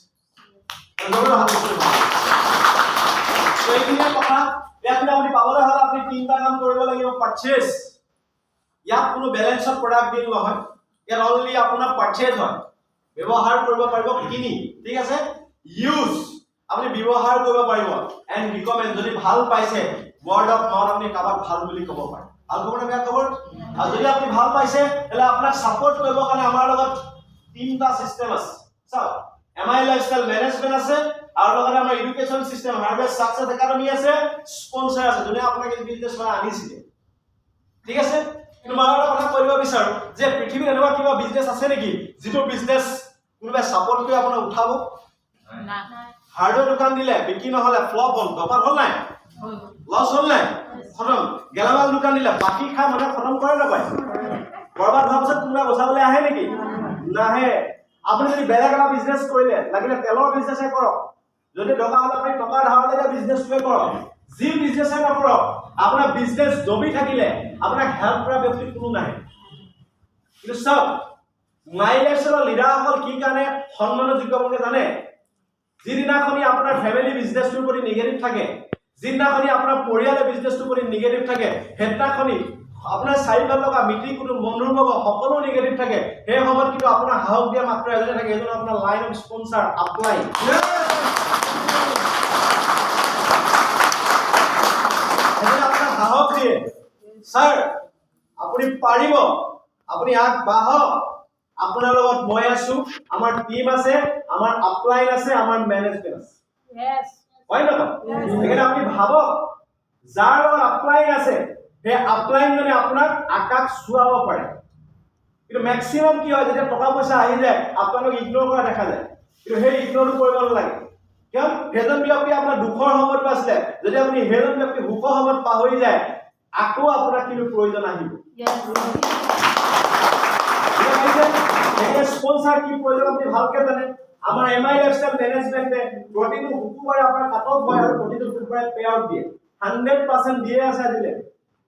তো এইখিনিয়ে কথা ইয়াত আপুনি পাবলৈ হ'লে আপুনি 3টা কাম কৰিব লাগিব পাৰচেজ ইয়াত কোনো বেলেন্সৰ প্ৰডাক্ট ডিল নহয় ইয়াত অনলি আপোনাৰ পাৰচেজ হয় ব্যৱহাৰ কৰিব পাৰিব কিনি ঠিক আছে ইউজ আপুনি ব্যৱহাৰ কৰিব পাৰিব এন্ড ৰিকমেন্ড যদি ভাল পাইছে ওয়াৰ্ড অফ মাউথ আপুনি কাবাক ভাল বুলি ক'ব পাৰে ভাল খবৰ নে বেয়া খবৰ আৰু যদি আপুনি ভাল পাইছে তেলে আপোনাক সাপোৰ্ট কৰিব কাৰণে আমাৰ লগত 3টা সিস্টেম আছে চাও এমআই লাইফস্টাইল ম্যানেজমেন্ট আছে আৰু লগতে আমাৰ education system harvest success academy আছে স্পন্সর আছে যোনে আপোনাক এই বিজনেস মানে আনিছিলে ঠিক আছে কিন্তু মই এটা কথা কৰিব বিচাৰো যে পৃথিৱীত এনেকুৱা কিবা বিজনেস আছে নেকি যিটো বিজনেস কোনোবাই সাপোৰ্ট কৰি আপোনাক উঠাব না হাৰ্ডৱেৰ দোকান দিলে বিক্ৰী নহলে ফ্লপ হ'ল দপাত হ'ল নাই লছ হ'ল নাই খতম গেলামাল দোকান দিলে বাকি খাই মানে খতম কৰে নাপায় বৰবাদ হোৱাৰ পিছত কোনোবা বচাবলৈ আহে নেকি নাহে আপুনি যদি বেলেগ এটা বিজনেস কৰিলে লাগিলে তেলৰ বিজনেসে কৰক যদি টকা হলে আপুনি টকা ধাৰলে দিয়া বিজনেসটোৱে কৰক যি বিজনেসে নকৰক আপোনাৰ বিজনেস জমি থাকিলে আপোনাক হেল্প কৰা ব্যক্তি কোনো নাই কিন্তু সব মাইলেজৰ লিডাৰসকল কি কাৰণে সন্মানযোগ্য বুলি জানে যিদিনাখনি আপোনাৰ ফ্যামিলি বিজনেসটোৰ প্ৰতি নিগেটিভ থাকে যিদিনাখনি আপোনাৰ পৰিয়ালৰ বিজনেসটোৰ প্ৰতি নিগেটিভ থাকে হেতাখনি আপোনাৰ চাইবাৰ লগা মিটিং কোনো বন্ধুৰ লগত সকলো নিগেটিভ থাকে সেই সময়ত কিন্তু আপোনাৰ হাওক দিয়া মাত্ৰ এজনে থাকে এজন আপোনাৰ লাইন অফ স্পন্সৰ আপলাইন এজন আপোনাৰ হাওক দিয়ে স্যাৰ আপুনি পাৰিব আপুনি আগ বাঢ়ক আপোনাৰ লগত মই আছো আমাৰ টিম আছে আমাৰ আপলাইন আছে আমাৰ ম্যানেজমেন্ট আছে yes হয় না এখানে আপনি ভাবক যাৰ লগত আপলাইন আছে হে আপলাইন মানে আপোনাক আকাশ চুৱাব পাৰে কিন্তু ম্যাক্সিমাম কি হয় যেতিয়া টকা পইচা আহি যায় আপোনাক ইগনোৰ কৰা দেখা যায় কিন্তু হে ইগনোৰ কৰিব নালাগে কিয় হেজন ব্যক্তি আপোনাৰ দুখৰ সময়ত পাইছে যদি আপুনি হেজন ব্যক্তি সুখৰ সময়ত পাহৰি যায় আকৌ আপোনাক কিন্তু প্ৰয়োজন আহিব এই স্পন্সর কি প্রয়োজন আপনি ভালকে জানেন আমার এমআই লাইফস্টাইল ম্যানেজমেন্টে প্রতিদিন শুক্রবারে আপনার কাট অফ হয় আর প্রতিদিন শুক্রবারে পে আউট দিয়ে 100% দিয়ে আছে দিলে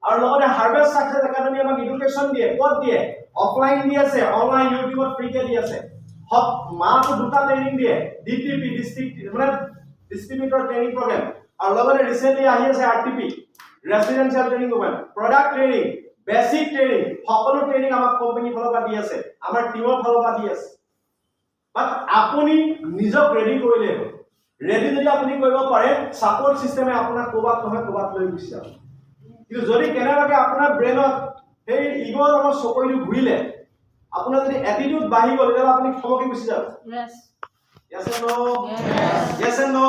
আর লগতে হারভেস্ট সাকসেস একাডেমি আমাক এডুকেশন দিয়ে কত দিয়ে অফলাইন দিয়ে আছে অনলাইন ইউটিউবত ফ্রিকে দিয়ে আছে হক মাহটো দুটা ট্রেনিং দিয়ে ডিটিপি ডিস্ট্রিক্ট মানে ডিস্ট্রিবিউটর ট্রেনিং প্রোগ্রাম আর লগতে রিসেন্টলি আহি আছে RTP residential training programme product training basic training সকলো ট্রেনিং আমাক কোম্পানি ফালৰ পৰা দি আছে আমাৰ টিমৰ ফালৰ পৰা দি আছে বাট আপুনি নিজক ৰেডি কৰিলে ৰেডি যদি আপুনি কৰিব পাৰে সাপোর্ট সিস্টেমে আপোনাক কোবাত নহয় কোবাত লৈ গুছি যাব কিন্তু যদি কেনেবাকে আপোনাৰ ব্ৰেইনত সেই ইগোৰ আমাৰ চকৰিটো ঘূৰিলে আপোনাৰ যদি এটিটিউড বাঢ়ি গ'ল তেতিয়া আপুনি খমকি গুছি যাব yes yes and no yes and no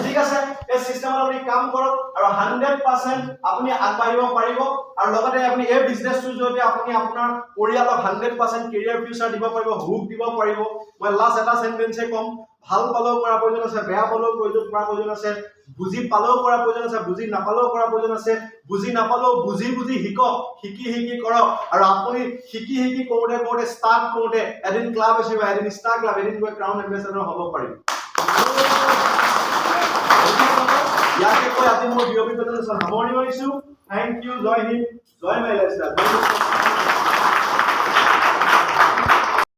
ঠিক আছে এই সিস্টেমত আপুনি কাম কৰক আৰু 100% আপুনি আগবাঢ়িব পাৰিব আৰু লগতে আপুনি এই বিজনেসটো যদি আপুনি আপোনাৰ পৰিয়ালক 100% কেৰিয়াৰ ফিউচাৰ দিব পাৰিব হুক দিব পাৰিব মই লাষ্ট এটা সেন্টেন্সে কম ভাল পালেও কৰা প্ৰয়োজন আছে বেয়া পালেও প্ৰয়োজন আছে বুজি পালেও কৰা প্ৰয়োজন আছে বুজি নাপালেও কৰা প্ৰয়োজন আছে বুজি নাপালেও বুজি শিকক শিকি কৰক আৰু আপুনি শিকি কৰোতে ষ্টাৰ্ট কৰোতে এদিন ক্লাব আছে বা এদিন ষ্টাৰ ক্লাব এদিন গৈ ক্ৰাউন এম্বেছাডৰ হ'ব পাৰিব ইয়াকে কৈ আজি মই বিয়পি পেলাইছো সামৰণি মাৰিছো থ্যাংক ইউ জয় হিন্দ জয় মাই লাইফস্টাইল